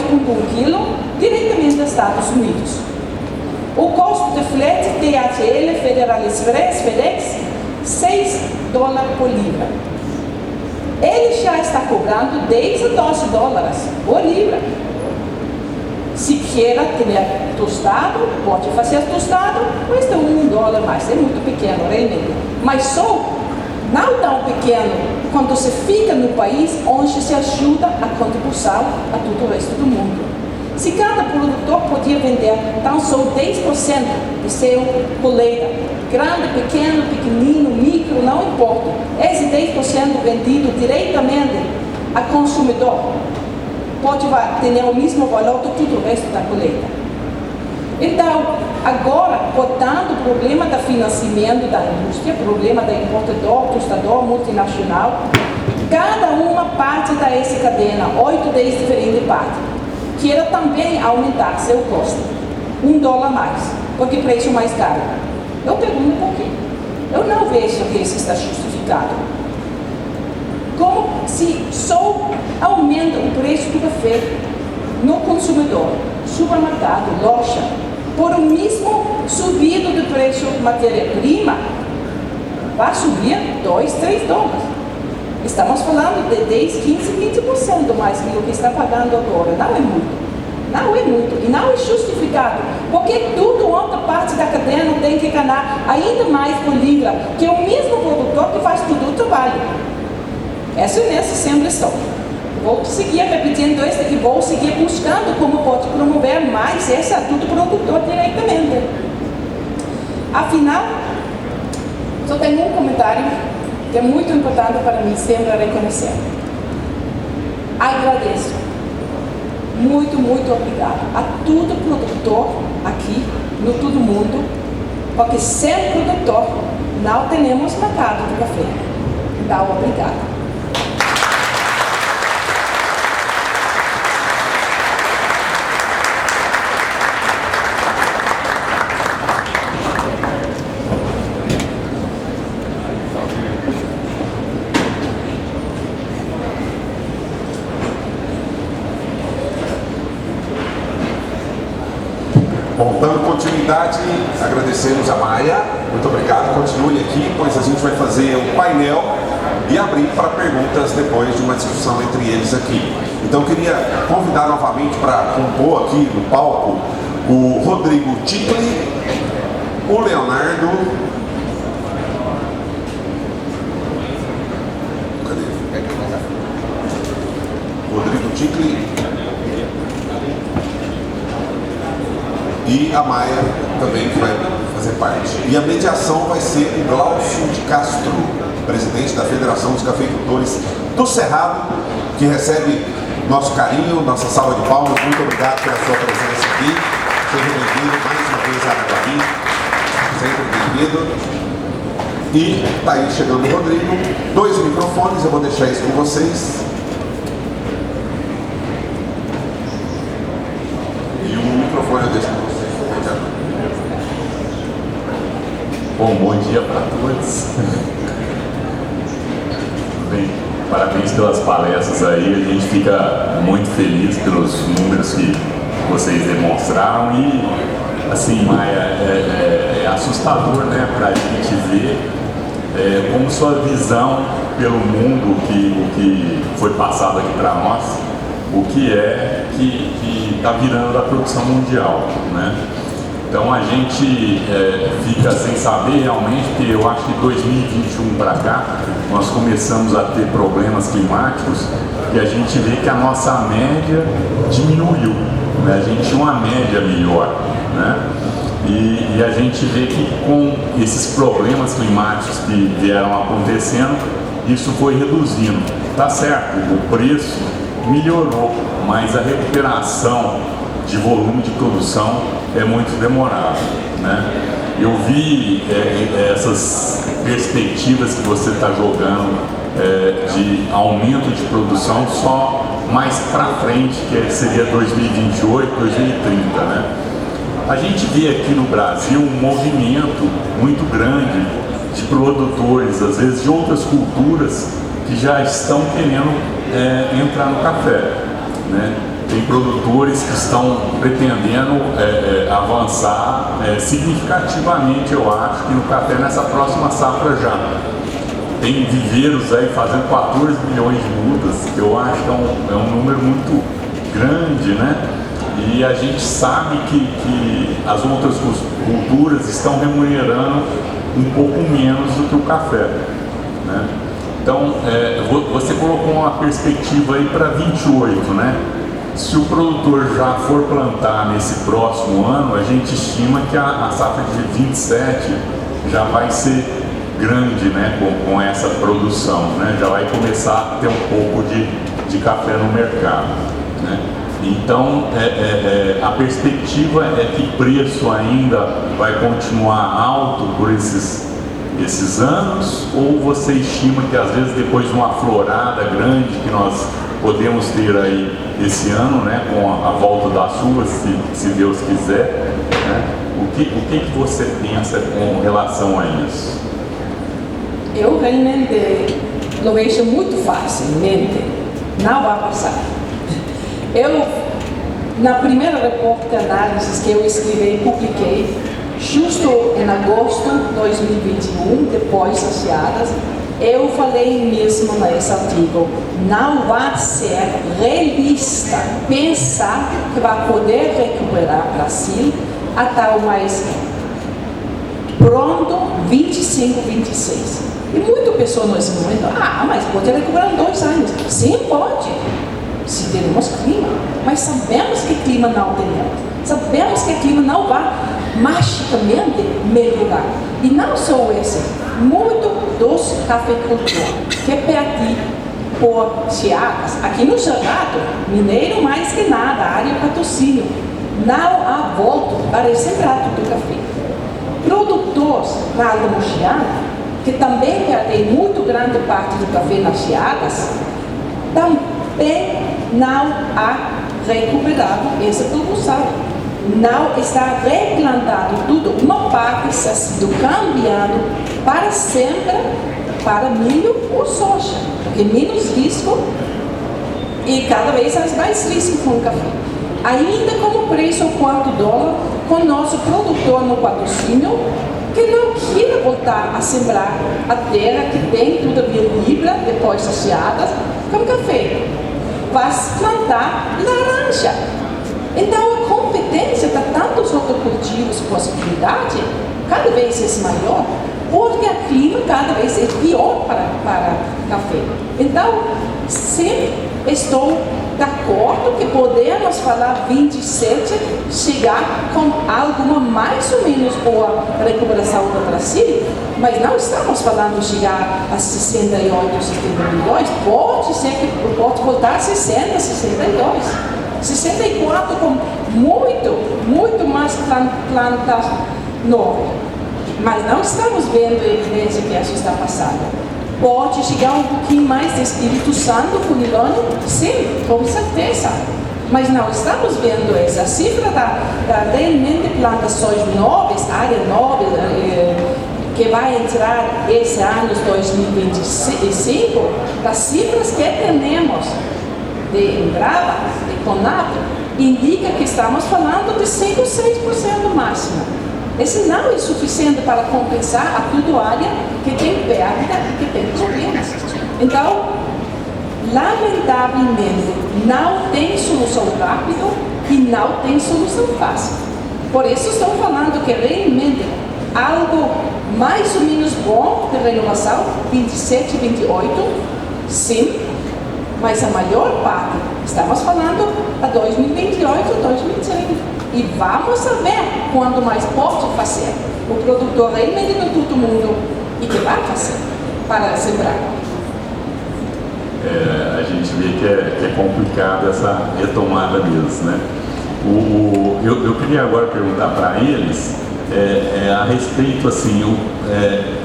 kg, diretamente dos Estados Unidos. O custo de frete DHL, Federal Express, FedEx, $6 por libra. Ele já está cobrando 10 a 12 dólares por libra. Se quer ter tostado, pode fazer tostado, mas tem $1 mais, é muito pequeno realmente. Mas só não tão pequeno quando se fica no país onde se ajuda a contribuição a todo o resto do mundo. Se cada produtor podia vender tão só 10% de seu colheita, grande, pequeno, pequenino, micro, não importa, esse 10% vendido diretamente a consumidor pode ter o mesmo valor de todo o resto da colheita. Então, agora, por tanto, o problema do financiamento da indústria, problema da importador, tostador, multinacional, cada uma parte dessa cadeia, 8, 10 diferentes partes, queira também aumentar seu custo, $1 mais, porque o preço é mais caro. Eu pergunto por quê? Eu não vejo que isso está justificado. Como se só aumenta o preço do café no consumidor, supermercado, loja, por o mesmo subido do preço de matéria-prima, vai subir $2, $3. Estamos falando de 10, 15, 20% mais do que está pagando agora. Não é muito. Não é muito. E não é justificado. Porque toda outra parte da cadeia tem que ganhar ainda mais por libra, que é o mesmo produtor que faz todo o trabalho. Essa sempre estou. Vou seguir repetindo isso e vou seguir buscando como pode promover mais esse adulto produtor diretamente. Afinal, só tenho um comentário que é muito importante para mim sempre reconhecer. Agradeço. Muito, muito obrigado a todo produtor aqui no todo mundo, porque sem produtor não temos mercado de café. Então, obrigado. Bom, dando continuidade, agradecemos a Maia, muito obrigado, continue aqui, pois a gente vai fazer um painel e abrir para perguntas depois de uma discussão entre eles aqui. Então eu queria convidar novamente para compor aqui no palco o Rodrigo Ticli, o Leonardo, cadê? Rodrigo Ticli e a Maia também, que vai fazer parte. E a mediação vai ser o Glaucio de Castro, presidente da Federação dos Cafeicultores do Cerrado, que recebe nosso carinho, nossa salva de palmas. Muito obrigado pela sua presença aqui. Seja bem-vindo mais uma vez à Araguari. Sempre bem-vindo. E tá aí chegando o Rodrigo. 2 microfones, eu vou deixar isso com vocês. E o microfone eu deixo com vocês. Bom dia para todos. Bem, parabéns pelas palestras aí, a gente fica muito feliz pelos números que vocês demonstraram e, assim, Maia, é assustador, né, para a gente ver como sua visão pelo mundo, o que foi passado aqui para nós, o que está virando a produção mundial, né? Então a gente fica sem saber realmente, porque eu acho que 2021 para cá nós começamos a ter problemas climáticos e a gente vê que a nossa média diminuiu, né? A gente tinha uma média melhor, né? E a gente vê que com esses problemas climáticos que vieram acontecendo, isso foi reduzindo. Tá certo, o preço melhorou, mas a recuperação de volume de produção é muito demorado, né? Eu vi essas perspectivas que você está jogando de aumento de produção só mais para frente, que seria 2028, 2030, né? A gente vê aqui no Brasil um movimento muito grande de produtores, às vezes de outras culturas, que já estão querendo entrar no café, né? Tem produtores que estão pretendendo avançar significativamente, eu acho, que no café nessa próxima safra já. Tem viveiros aí fazendo 14 milhões de mudas, que eu acho que é um número muito grande, né? E a gente sabe que as outras culturas estão remunerando um pouco menos do que o café, né? Então, você colocou uma perspectiva aí para 28, né? Se o produtor já for plantar nesse próximo ano, a gente estima que a safra de 27 já vai ser grande, né, com essa produção, né? Já vai começar a ter um pouco de café no mercado, né? Então, a perspectiva é que o preço ainda vai continuar alto por esses anos, ou você estima que às vezes depois de uma florada grande que nós podemos ter aí esse ano, né, com a volta das chuvas, se Deus quiser, né? O que você pensa com relação a isso? Eu realmente lo vejo muito facilmente, não vai passar. Eu, na primeira repórter de análise que eu escrevi e publiquei, justo em agosto de 2021, depois das geadas, eu falei mesmo nesse artigo, não vai ser realista pensar que vai poder recuperar o Brasil até o mais pronto 25, 26. E muita pessoa nesse momento, mas pode recuperar em 2 anos. Sim, pode, se termos clima. Mas sabemos que clima não teremos. Sabemos que clima não vai magicamente melhorar. E não só esse, muito dos cafeicultores que pedem por Chiapas, aqui no Cerrado, mineiro mais que nada, área patrocínio, não há volta para esse prato do café. Produtores na área mochiana, que também perdem muito grande parte do café nas Chiapas, também não há recuperado essa produção. Não está replantado tudo. Uma parte está sendo cambiando para sempre para milho ou soja, porque menos risco e cada vez mais risco com o café. Ainda como preço $4 com nosso produtor no patrocínio, que não queira voltar a sembrar a terra que tem toda livre depois saciada com café. Vai plantar laranja. Então a competência de tantos horticultivos, possibilidade, cada vez é maior, porque o clima cada vez é pior para café. Então, sempre estou de acordo que podemos falar 27, chegar com alguma mais ou menos boa recuperação do Brasil, mas não estamos falando de chegar a 68, 70 milhões, pode ser que pode voltar a 60, 62. 64 com muito mais plantas novas. Mas não estamos vendo a evidência que isso está passando. Pode chegar um pouquinho mais de Espírito Santo, Funilônio? Sim, com certeza. Mas não estamos vendo essa cifra da realmente plantações novas, área nova, que vai entrar esse ano 2025, das cifras que temos de Embrapa, de Conab, indica que estamos falando de 5 ou 6% máximo. Esse não é suficiente para compensar a toda a área que tem perda e que tem problemas. Então, lamentavelmente, não tem solução rápida e não tem solução fácil. Por isso estou falando que realmente algo mais ou menos bom de renovação, 27, 28, sim, mas a maior parte, estamos falando a 2028, 2030. E vamos ver quando mais pode fazer o produtor realmente no todo mundo e que vai fazer para sembrar. A gente vê que é complicado essa retomada mesmo, né? Eu queria agora perguntar para eles a respeito, assim,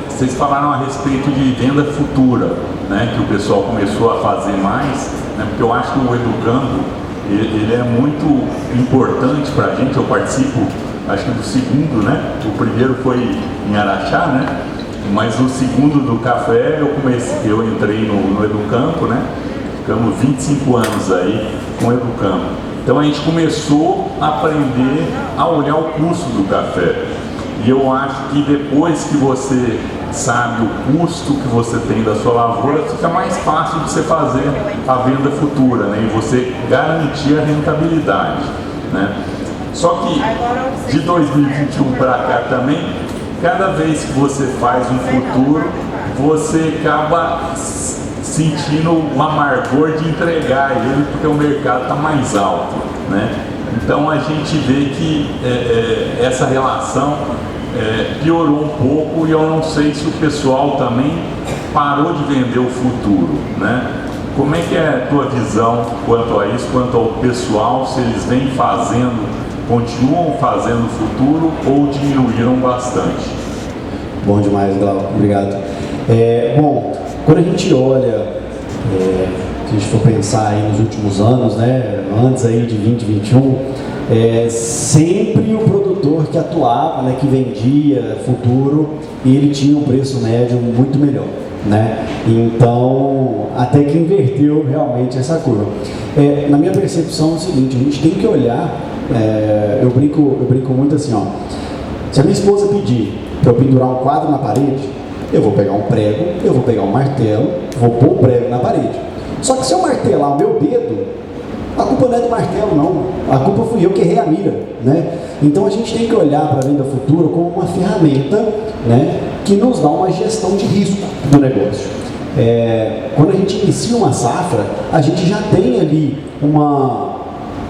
vocês falaram a respeito de venda futura, né? Que o pessoal começou a fazer mais, né? Porque eu acho que o Educando ele é muito importante para a gente. Eu participo, acho que do segundo, né? O primeiro foi em Araxá, né? Mas no segundo do café eu entrei no Educampo, né? Ficamos 25 anos aí com o Educampo. Então a gente começou a aprender a olhar o custo do café. E eu acho que depois que você sabe o custo que você tem da sua lavoura, fica mais fácil de você fazer a venda futura, né? E você garantir a rentabilidade, né? Só que de 2021 para cá também, cada vez que você faz um futuro, você acaba sentindo o amargor de entregar ele, porque o mercado está mais alto, né? Então a gente vê que essa relação piorou um pouco, e eu não sei se o pessoal também parou de vender o futuro, né? Como é que é a tua visão quanto a isso, quanto ao pessoal, se eles vêm fazendo, continuam fazendo o futuro ou diminuíram bastante? Bom demais, Glauco, obrigado. Bom, quando a gente olha, se a gente for pensar aí nos últimos anos, né, antes aí de 2021, sempre o produtor que atuava, né, que vendia futuro, ele tinha um preço médio muito melhor, né? Então, até que inverteu realmente essa curva. Na minha percepção é o seguinte: a gente tem que olhar, eu brinco muito assim, ó, se a minha esposa pedir para eu pendurar um quadro na parede, eu vou pegar um prego, eu vou pegar um martelo, vou pôr o prego na parede. Só que se eu martelar o meu dedo, a culpa não é do martelo, não. A culpa fui eu que errei a mira, né? Então a gente tem que olhar para a venda futura como uma ferramenta, né, que nos dá uma gestão de risco do negócio. Quando a gente inicia uma safra, a gente já tem ali uma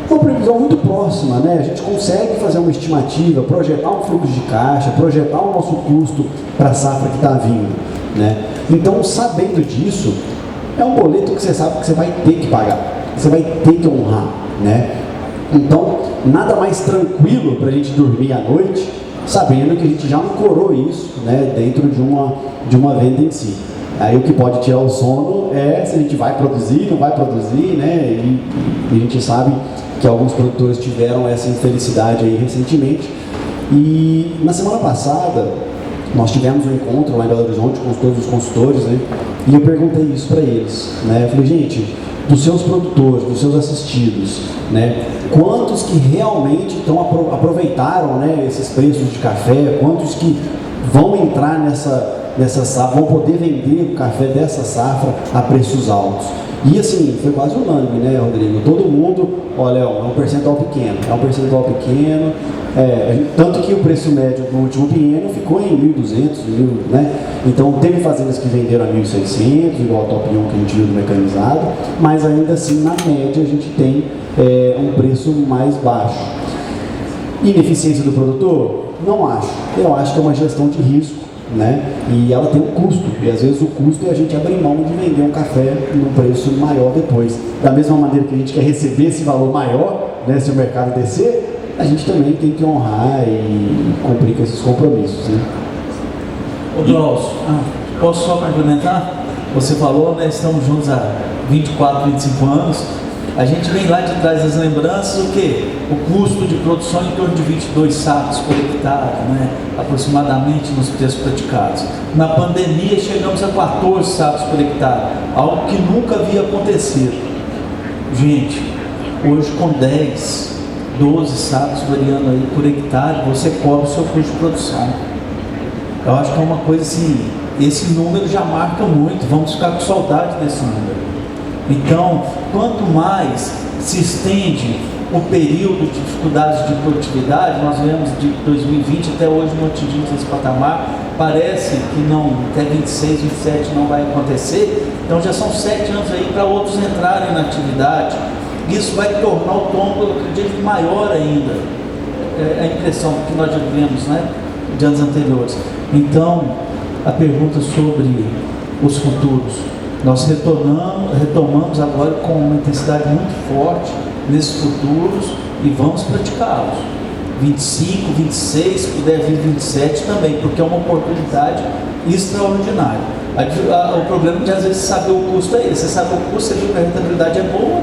previsão muito próxima, né? A gente consegue fazer uma estimativa, projetar um fluxo de caixa, projetar o nosso custo para a safra que está vindo, né? Então, sabendo disso, é um boleto que você sabe que você vai ter que pagar, que você vai ter que honrar, né? Então, nada mais tranquilo para a gente dormir à noite, sabendo que a gente já ancorou isso, né, dentro de uma venda em si. Aí o que pode tirar o sono é se a gente vai produzir, não vai produzir, né? E a gente sabe que alguns produtores tiveram essa infelicidade aí recentemente. E na semana passada, nós tivemos um encontro lá em Belo Horizonte com todos os consultores, né? E eu perguntei isso para eles, né? Eu falei, gente, dos seus produtores, dos seus assistidos, né? Quantos que realmente aproveitaram, né, esses preços de café? Quantos que vão entrar nessa safra, vão poder vender o café dessa safra a preços altos? E assim, foi quase unânime, né, Rodrigo? Todo mundo, olha, é um percentual pequeno, tanto que o preço médio do último biênio ficou em 1.200, né? Então, teve fazendas que venderam a 1.600, igual a Top 1 que a gente viu do mecanizado, mas ainda assim, na média, a gente tem um preço mais baixo. Ineficiência do produtor? Não acho. Eu acho que é uma gestão de risco, né? E ela tem um custo, e às vezes o custo é a gente abrir mão de vender um café num preço maior depois. Da mesma maneira que a gente quer receber esse valor maior, né, se o mercado descer, a gente também tem que honrar e cumprir com esses compromissos, né? Ô Glaucio, posso só complementar? Você falou, né, estamos juntos há 24, 25 anos. A gente vem lá de trás das lembranças, o quê? O custo de produção em torno de 22 sacos por hectare, né? Aproximadamente nos preços praticados. Na pandemia chegamos a 14 sacos por hectare, algo que nunca havia acontecido. Gente, hoje com 10, 12 sacos variando aí por hectare, você cobre o seu custo de produção. Eu acho que é uma coisa assim, esse número já marca muito, vamos ficar com saudade desse número. Então, quanto mais se estende o período de dificuldades de produtividade, nós vemos de 2020 até hoje não atingimos esse patamar, parece que não, até 26, 27 não vai acontecer, então já são 7 anos aí para outros entrarem na atividade. Isso vai tornar o tombo, eu acredito, maior ainda, a impressão que nós já vivemos, né, de anos anteriores. Então, a pergunta sobre os futuros, nós retomamos agora com uma intensidade muito forte nesses futuros e vamos praticá-los. 25, 26, se puder vir 27 também, porque é uma oportunidade extraordinária. O problema de às vezes saber o custo é esse, você sabe o custo, você viu que a rentabilidade é boa,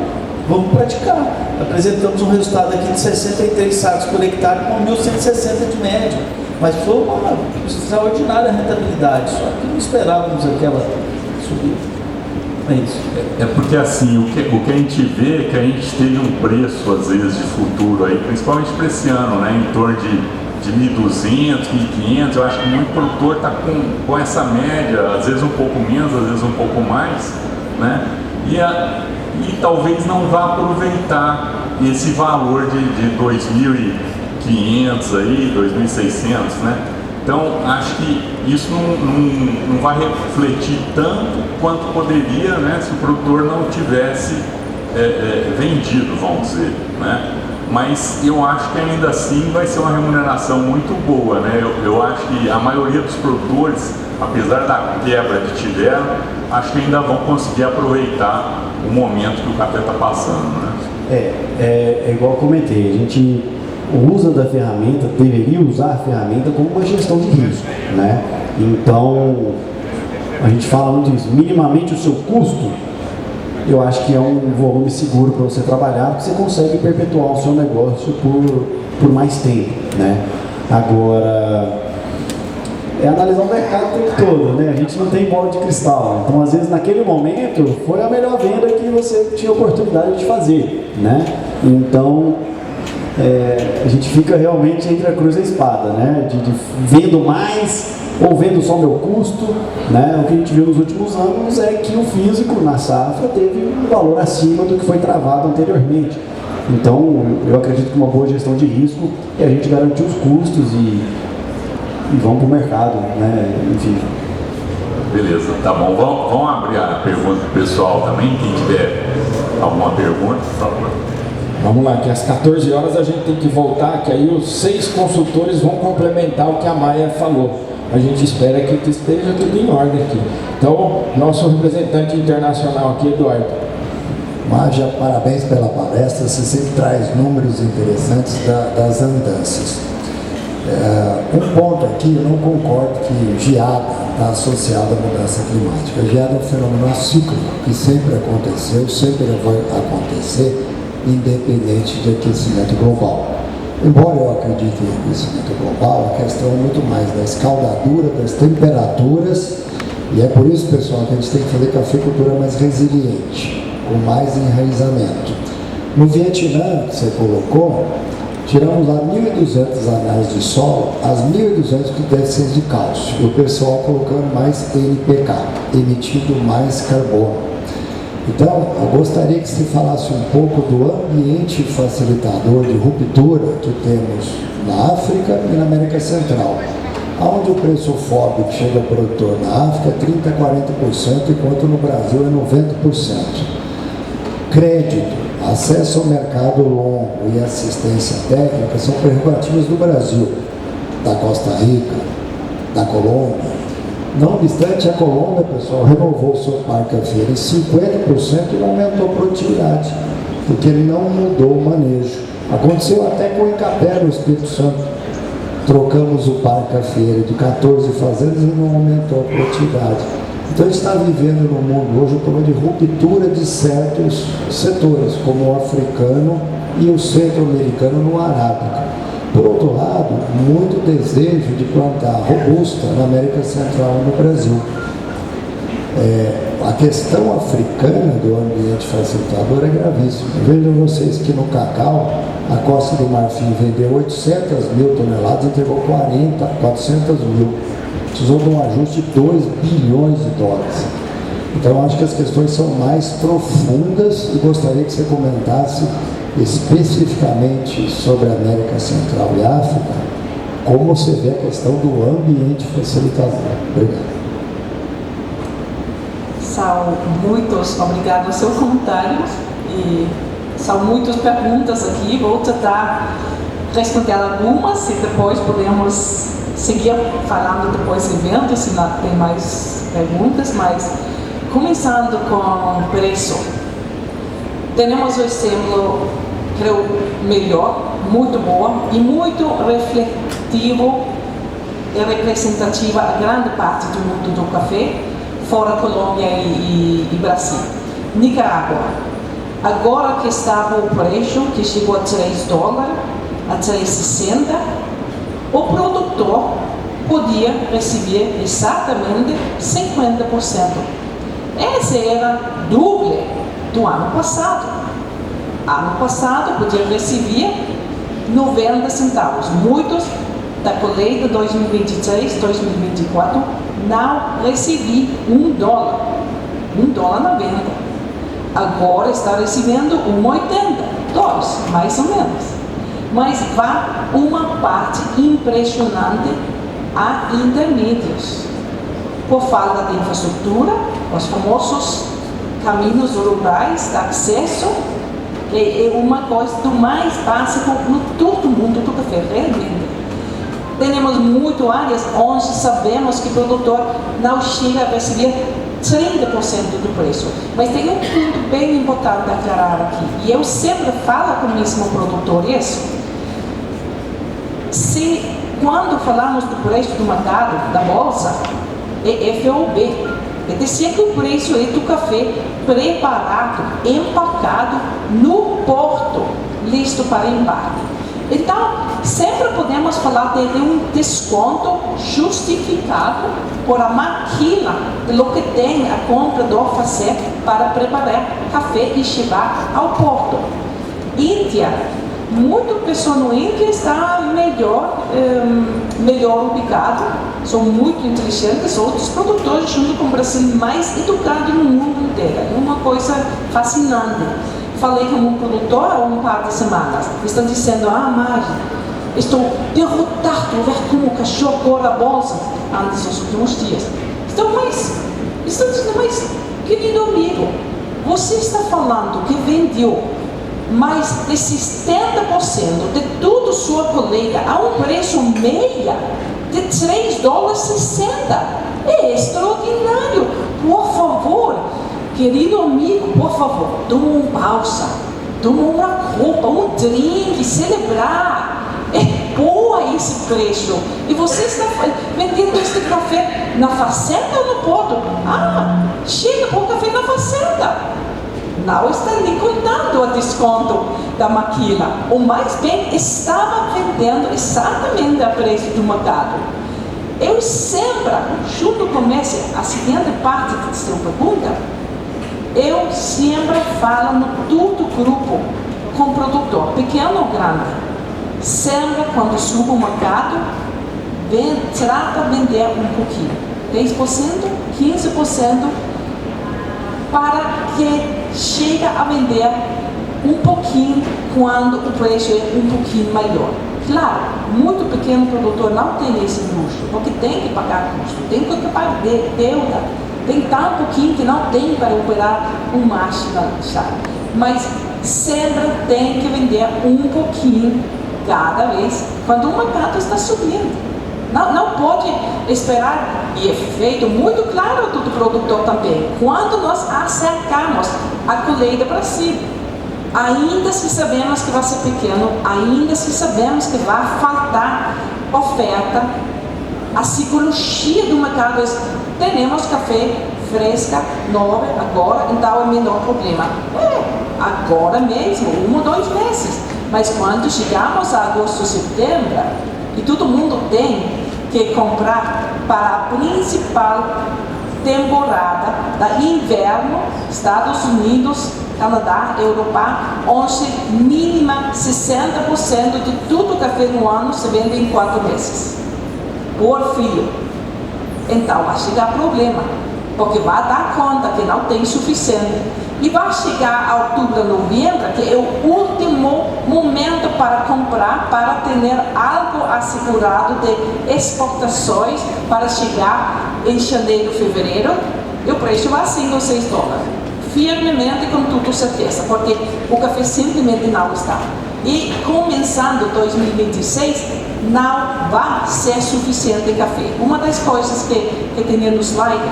vamos praticar. Apresentamos um resultado aqui de 63 sacos por hectare com 1.160 de média, mas foi uma extraordinária rentabilidade, só que não esperávamos aquela subida. É isso. É porque assim, o que a gente vê é que a gente teve um preço, às vezes, de futuro aí, principalmente para esse ano, né, em torno de 1.200, 1.500, eu acho que muito produtor está com essa média, às vezes um pouco menos, às vezes um pouco mais, né, e talvez não vá aproveitar esse valor de 2.500 aí, 2.600, né. Então, acho que isso não vai refletir tanto quanto poderia, né, se o produtor não tivesse vendido, vamos dizer, né? Mas eu acho que ainda assim vai ser uma remuneração muito boa, né? Eu acho que a maioria dos produtores, apesar da quebra que tiveram, acho que ainda vão conseguir aproveitar o momento que o café está passando, né? É igual eu comentei, a gente usa da ferramenta, deveria usar a ferramenta como uma gestão de risco, né? Então, a gente fala muito isso, minimamente o seu custo, eu acho que é um volume seguro para você trabalhar, porque você consegue perpetuar o seu negócio por mais tempo, né? Agora, é analisar o mercado o tempo todo, né? A gente não tem bola de cristal, então às vezes naquele momento foi a melhor venda que você tinha oportunidade de fazer, né? Então, a gente fica realmente entre a cruz e a espada, né? De vendo mais ou vendo só meu custo, né? O que a gente viu nos últimos anos é que o físico na safra teve um valor acima do que foi travado anteriormente. Então, eu acredito que uma boa gestão de risco é a gente garantir os custos e vamos para o mercado, né? Enfim. Beleza, tá bom. Vamos abrir a pergunta pro pessoal também. Quem tiver alguma pergunta, por favor. Vamos lá, que às 14 horas a gente tem que voltar, que aí os 6 consultores vão complementar o que a Maia falou. A gente espera que esteja tudo em ordem aqui. Então, nosso representante internacional aqui, Eduardo. Maja, parabéns pela palestra, você sempre traz números interessantes das andanças. Um ponto aqui, eu não concordo que geada está associada à mudança climática. A geada é um fenômeno cíclico que sempre aconteceu, sempre vai acontecer, independente de aquecimento global. Embora eu acredite em aquecimento global, a questão é muito mais da escaldadura, das temperaturas, e é por isso, pessoal, que a gente tem que fazer cafeicultura mais resiliente, com mais enraizamento. No Vietnã, que você colocou, tiramos lá 1.200 anais de solo, as 1.200 que devem ser de cálcio, e o pessoal colocando mais NPK, emitindo mais carbono. Então, eu gostaria que você falasse um pouco do ambiente facilitador de ruptura que temos na África e na América Central, onde o preço FOB que chega ao produtor na África é 30% a 40%, enquanto no Brasil é 90%. Crédito, acesso ao mercado longo e assistência técnica são prerrogativas do Brasil, da Costa Rica, da Colômbia. Não obstante, a Colômbia, pessoal, renovou o seu parque cafeiro em 50% e não aumentou a produtividade, porque ele não mudou o manejo. Aconteceu até com o Icapé, no Espírito Santo. Trocamos o parque cafeiro de 14 fazendas e não aumentou a produtividade. Então, a gente está vivendo no mundo hoje um problema de ruptura de certos setores, como o africano e o centro-americano no arábica. Por outro lado, muito desejo de plantar robusta na América Central e no Brasil. A questão africana do ambiente facilitador é gravíssima. Vejam vocês que no cacau, a Costa do Marfim vendeu 800 mil toneladas e entregou 400 mil. Precisou de um ajuste de 2 bilhões de dólares. Então, eu acho que as questões são mais profundas e gostaria que você comentasse especificamente sobre a América Central e África, como você vê a questão do ambiente facilitador. Obrigado. São muitos, obrigado ao seu comentário, e são muitas perguntas aqui, vou tentar responder algumas e depois podemos seguir falando depois do evento, se não tem mais perguntas, mas começando com preço. Temos o exemplo, creio, melhor, muito boa e muito refletivo e representativa a grande parte do mundo do café, fora Colômbia e Brasil. Nicarágua, agora que estava o preço, que chegou a $3, a $3,60, o produtor podia receber exatamente 50%. Essa era dupla do ano passado. Ano passado podia receber 90 centavos. Muitos da colheita 2023, 2024 não recebi $1 na venda. Agora está recebendo $1,80, mais ou menos. Mas vai uma parte impressionante a intermédios. Por falta de infraestrutura, os famosos caminhos rurais de acesso, que é uma coisa do mais básico no todo mundo do café, realmente. Temos muitas áreas onde sabemos que o produtor não chega a receber 30% do preço. Mas tem um ponto bem importante a aclarar aqui, e eu sempre falo com o mesmo produtor isso. Se quando falamos do preço do mercado, da bolsa, é FOB. Quer dizer que o preço é do café preparado, empacado no porto, listo para embarque. Então, sempre podemos falar de um desconto justificado por a maquila do que tem a comprador fazer para preparar café e chegar ao porto. Índia, muita pessoa no Índia está melhor ubicado, são muito inteligentes, outros produtores junto com o Brasil mais educados no mundo inteiro, é uma coisa fascinante. falei com um produtor há um par de semanas. Estão dizendo, Margem, estou derrotado, ver como o cachorro corre a bolsa antes dos últimos dias. Estão dizendo, mas, querido amigo, você está falando que vendeu mais de 70% de toda sua colheita a um preço média de $3,60. É extraordinário. Por favor, querido amigo, por favor, toma uma pausa, toma uma copa, um drink, celebrar. É boa esse preço. E você está vendendo este café na fazenda ou no porto? Chega para o café na fazenda. Não está lhe contando o desconto da maquila. Ou mais bem, estava vendendo exatamente a preço do mercado. Eu sempre, junto com a seguinte parte da sua pergunta, eu sempre falo no todo grupo com o produtor, pequeno ou grande. Sempre quando subo o mercado, trata de vender um pouquinho, 10%, 15%, para que chegue a vender um pouquinho quando o preço é um pouquinho maior. Claro, muito pequeno produtor não tem esse luxo, porque tem que pagar custo, tem que pagar deuda, tem tão pouquinho que não tem para operar um máximo, sabe? Mas sempre tem que vender um pouquinho cada vez quando o mercado está subindo. Não pode esperar, e é feito muito claro do produtor também, quando nós acercamos a colheita para cima. Ainda se sabemos que vai ser pequeno, ainda se sabemos que vai faltar oferta, a psicologia do mercado é, temos café fresca, nova, agora, então é o menor problema. Agora mesmo, 1 ou 2 meses. Mas quando chegamos a agosto, setembro, e todo mundo tem que comprar para a principal temporada da inverno, Estados Unidos, Canadá, Europa, onde mínima 60% de todo o café no ano se vende em 4 meses, por fio. Então vai chegar problema, porque vai dar conta que não tem suficiente. E vai chegar a outubro, novembro, que é o último momento para comprar, para ter algo assegurado de exportações, para chegar em janeiro, fevereiro, e o preço vai $5 ou $6. Firmemente, com toda certeza, porque o café simplesmente não está. E começando 2026, não vai ser suficiente café. Uma das coisas que tem no slide,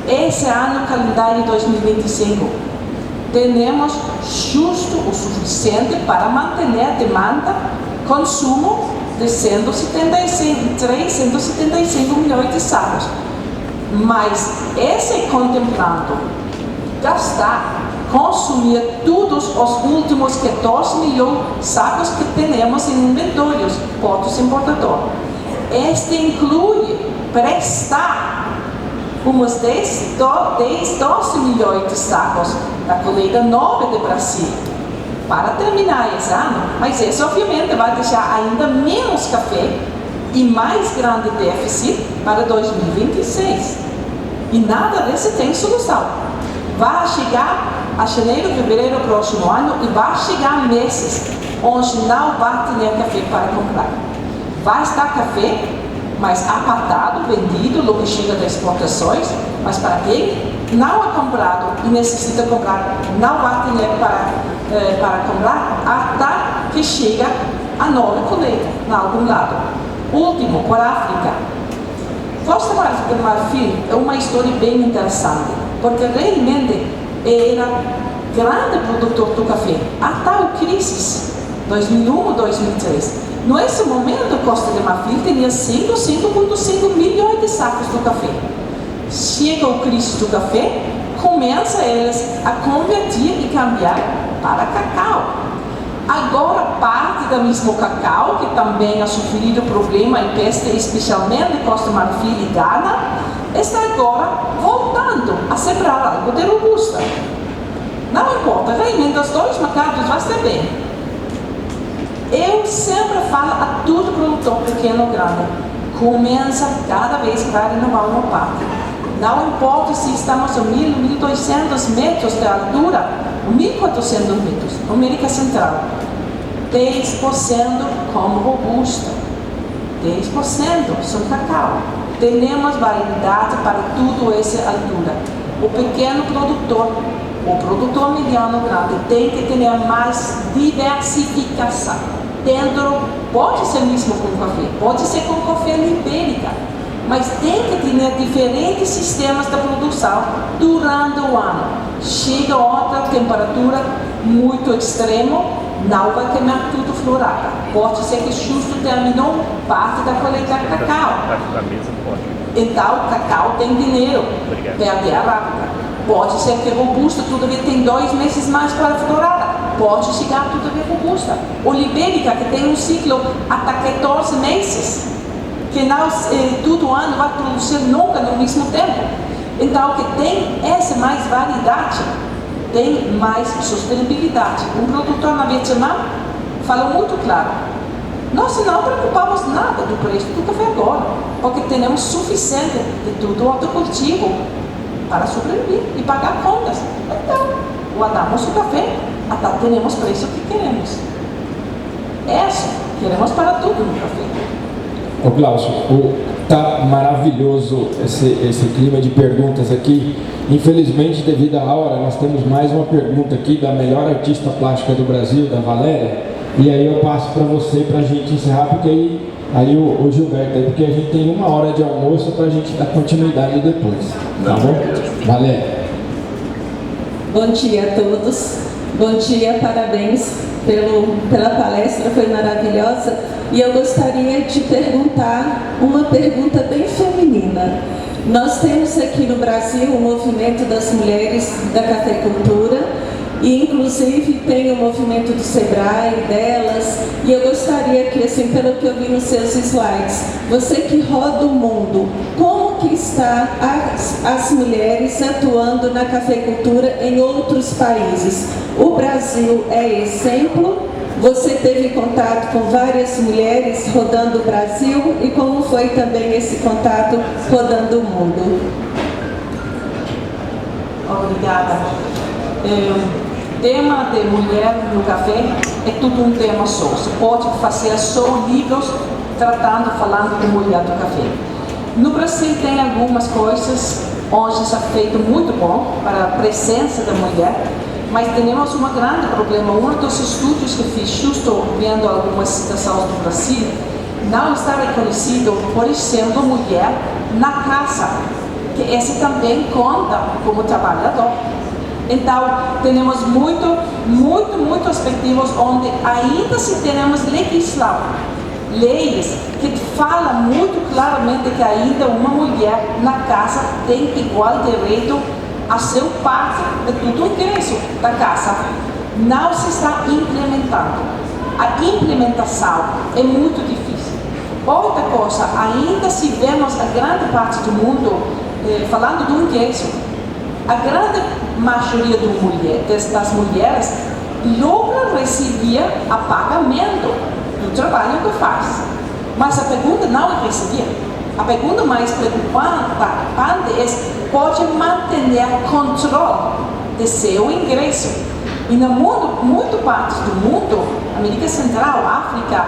esse ano, calendário 2025, temos justo o suficiente para manter a demanda, consumo de 175 milhões de sacos. Mas esse é contemplando gastar, consumir todos os últimos 14 milhões de sacos que temos em inventários, portos importadores. Este inclui prestar uns 10, 12 milhões de sacos da colheita nova do Brasil para terminar esse ano, mas isso obviamente vai deixar ainda menos café e mais grande déficit para 2026. E nada disso tem solução. Vai chegar a janeiro, fevereiro do próximo ano e vai chegar meses onde não vai ter café para comprar. Vai estar café, mas apartado, vendido, logo chega das exportações, mas para quem não é comprado e necessita comprar, não vai ter para comprar até que chega a nova colheita, em algum lado. Último, por África. Costa do Marfim é uma história bem interessante, porque realmente era grande produtor do café, até a crise 2001, 2003. Nesse momento, Costa do Marfim tinha 5,5 milhões de sacos do café. Chega a crise do café, começa eles a converter e cambiar para cacau. Agora, parte do mesmo cacau, que também ha sofrido problema em peste, especialmente Costa do Marfim e Ghana, está agora voltando a sembrar algo de robusta. Não importa, realmente os dois mercados vão estar bem. Eu sempre falo a todo produtor pequeno ou grande, começa cada vez para renovar uma parte. Não importa se estamos a 1.000, 1.200 metros de altura, 1.400 litros. América Central, 10% como robusta, 10% são cacau. Temos variedade para toda essa altura. O pequeno produtor, o produtor mediano grande, tem que ter mais diversificação. Dentro, pode ser mesmo com café, pode ser com café libérica, mas tem que ter diferentes sistemas de produção durante o ano. Chega outra temperatura muito extrema, não vai queimar tudo florada. Pode ser que justo terminou parte da colheita de cacau. Então, cacau tem dinheiro, perde a rápida. Pode ser que robusta todavia tem 2 meses mais para florada. Pode chegar todavia robusta. O libérica, que tem um ciclo até 14 meses, que não todo ano vai produzir nunca no mesmo tempo. Então, que tem essa mais variedade, tem mais sustentabilidade. Um produtor na Vietnã falou muito claro: nós não preocupamos nada do preço do café agora, porque temos suficiente de tudo o cultivo para sobreviver e pagar contas. Então, guardamos o café até teremos preço que queremos. Isso queremos para tudo no café. Ô Glaucio, tá maravilhoso esse clima de perguntas aqui. Infelizmente, devido à hora, nós temos mais uma pergunta aqui da melhor artista plástica do Brasil, da Valéria. E aí eu passo para você, para a gente encerrar, porque aí o Gilberto, porque a gente tem 1 hora de almoço para a gente dar continuidade depois. Tá bom? Valéria. Bom dia a todos. Bom dia, parabéns pela palestra, foi maravilhosa. E eu gostaria de perguntar uma pergunta bem feminina. Nós temos aqui no Brasil o movimento das mulheres da cafeicultura e inclusive tem o movimento do Sebrae delas, e eu gostaria que, assim, pelo que eu vi nos seus slides, você que roda o mundo, como que está as mulheres atuando na cafeicultura em outros países? O Brasil é exemplo? Você teve contato com várias mulheres rodando o Brasil, e como foi também esse contato rodando o mundo? Obrigada. Tema de mulher no café é tudo um tema só. Você pode fazer só livros falando de mulher do café. No Brasil tem algumas coisas onde está feito muito bom para a presença da mulher, mas temos um grande problema. Um dos estudos que fiz, justo vendo algumas citações do Brasil, não está reconhecido, por exemplo, mulher na casa, que esse também conta como trabalhador. Então, temos muito aspectos onde ainda se temos leis que falam muito claramente que ainda uma mulher na casa tem igual direito a ser parte de todo o ingresso da casa. Não se está implementando. A implementação é muito difícil. Outra coisa, ainda se vemos a grande parte do mundo falando do ingresso. A grande maioria das mulheres logra receber a pagamento do trabalho que faz. Mas a pergunta não é receber. A pergunta mais preocupante é: pode manter controle de seu ingresso? E no mundo, muitas partes do mundo, América Central, África,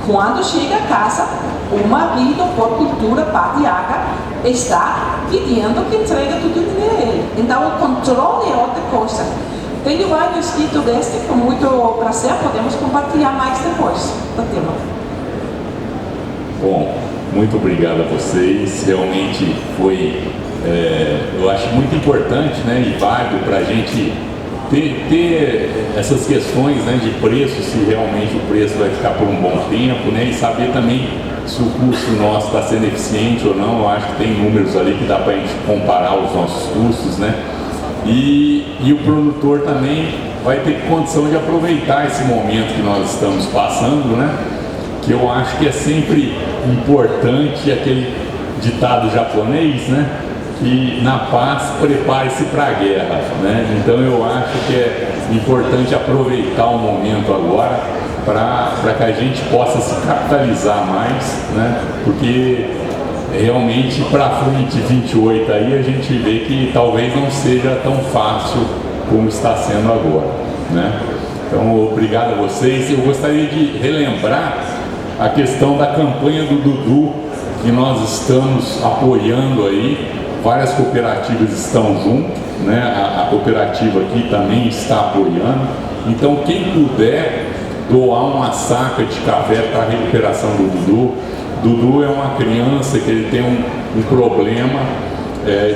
quando chega a casa, o marido, por cultura patriarca, está pedindo que entregue tudo o dinheiro a ele. Então, o controle é outra coisa. Tenho vários escritos deste, com muito prazer, podemos compartilhar mais depois do tema. Bom, muito obrigado a vocês. Realmente foi, eu acho muito importante, né, e válido para a gente ter essas questões, né, de preço, se realmente o preço vai ficar por um bom tempo, né, e saber também se o custo nosso está sendo eficiente ou não. Eu acho que tem números ali que dá para a gente comparar os nossos custos, né? E o produtor também vai ter condição de aproveitar esse momento que nós estamos passando, né? Que eu acho que é sempre importante aquele ditado japonês, né? Que na paz prepare-se para a guerra, né? Então eu acho que é importante aproveitar o momento agora para que a gente possa se capitalizar mais, né? Porque realmente para frente 28 aí a gente vê que talvez não seja tão fácil como está sendo agora, né? Então, obrigado a vocês. Eu gostaria de relembrar a questão da campanha do Dudu, que nós estamos apoiando aí. Várias cooperativas estão junto, né? A cooperativa aqui também está apoiando. Então, quem puder doar uma saca de café para a recuperação do Dudu. Dudu é uma criança que ele tem um problema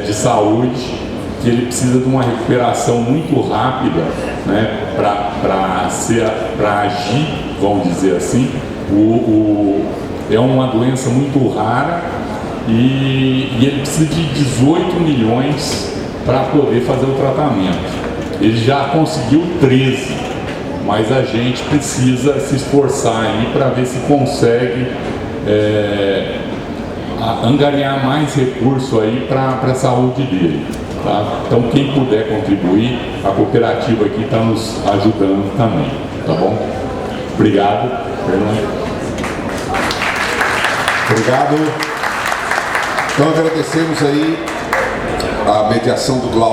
de saúde, que ele precisa de uma recuperação muito rápida, né, para agir, vamos dizer assim. É uma doença muito rara e ele precisa de 18 milhões para poder fazer o tratamento. Ele já conseguiu 13, mas a gente precisa se esforçar aí para ver se consegue angariar mais recurso aí para a saúde dele. Tá? Então, quem puder contribuir, a cooperativa aqui está nos ajudando também, tá bom? Obrigado, Fernando. Obrigado. Então agradecemos aí a mediação do Glaucio.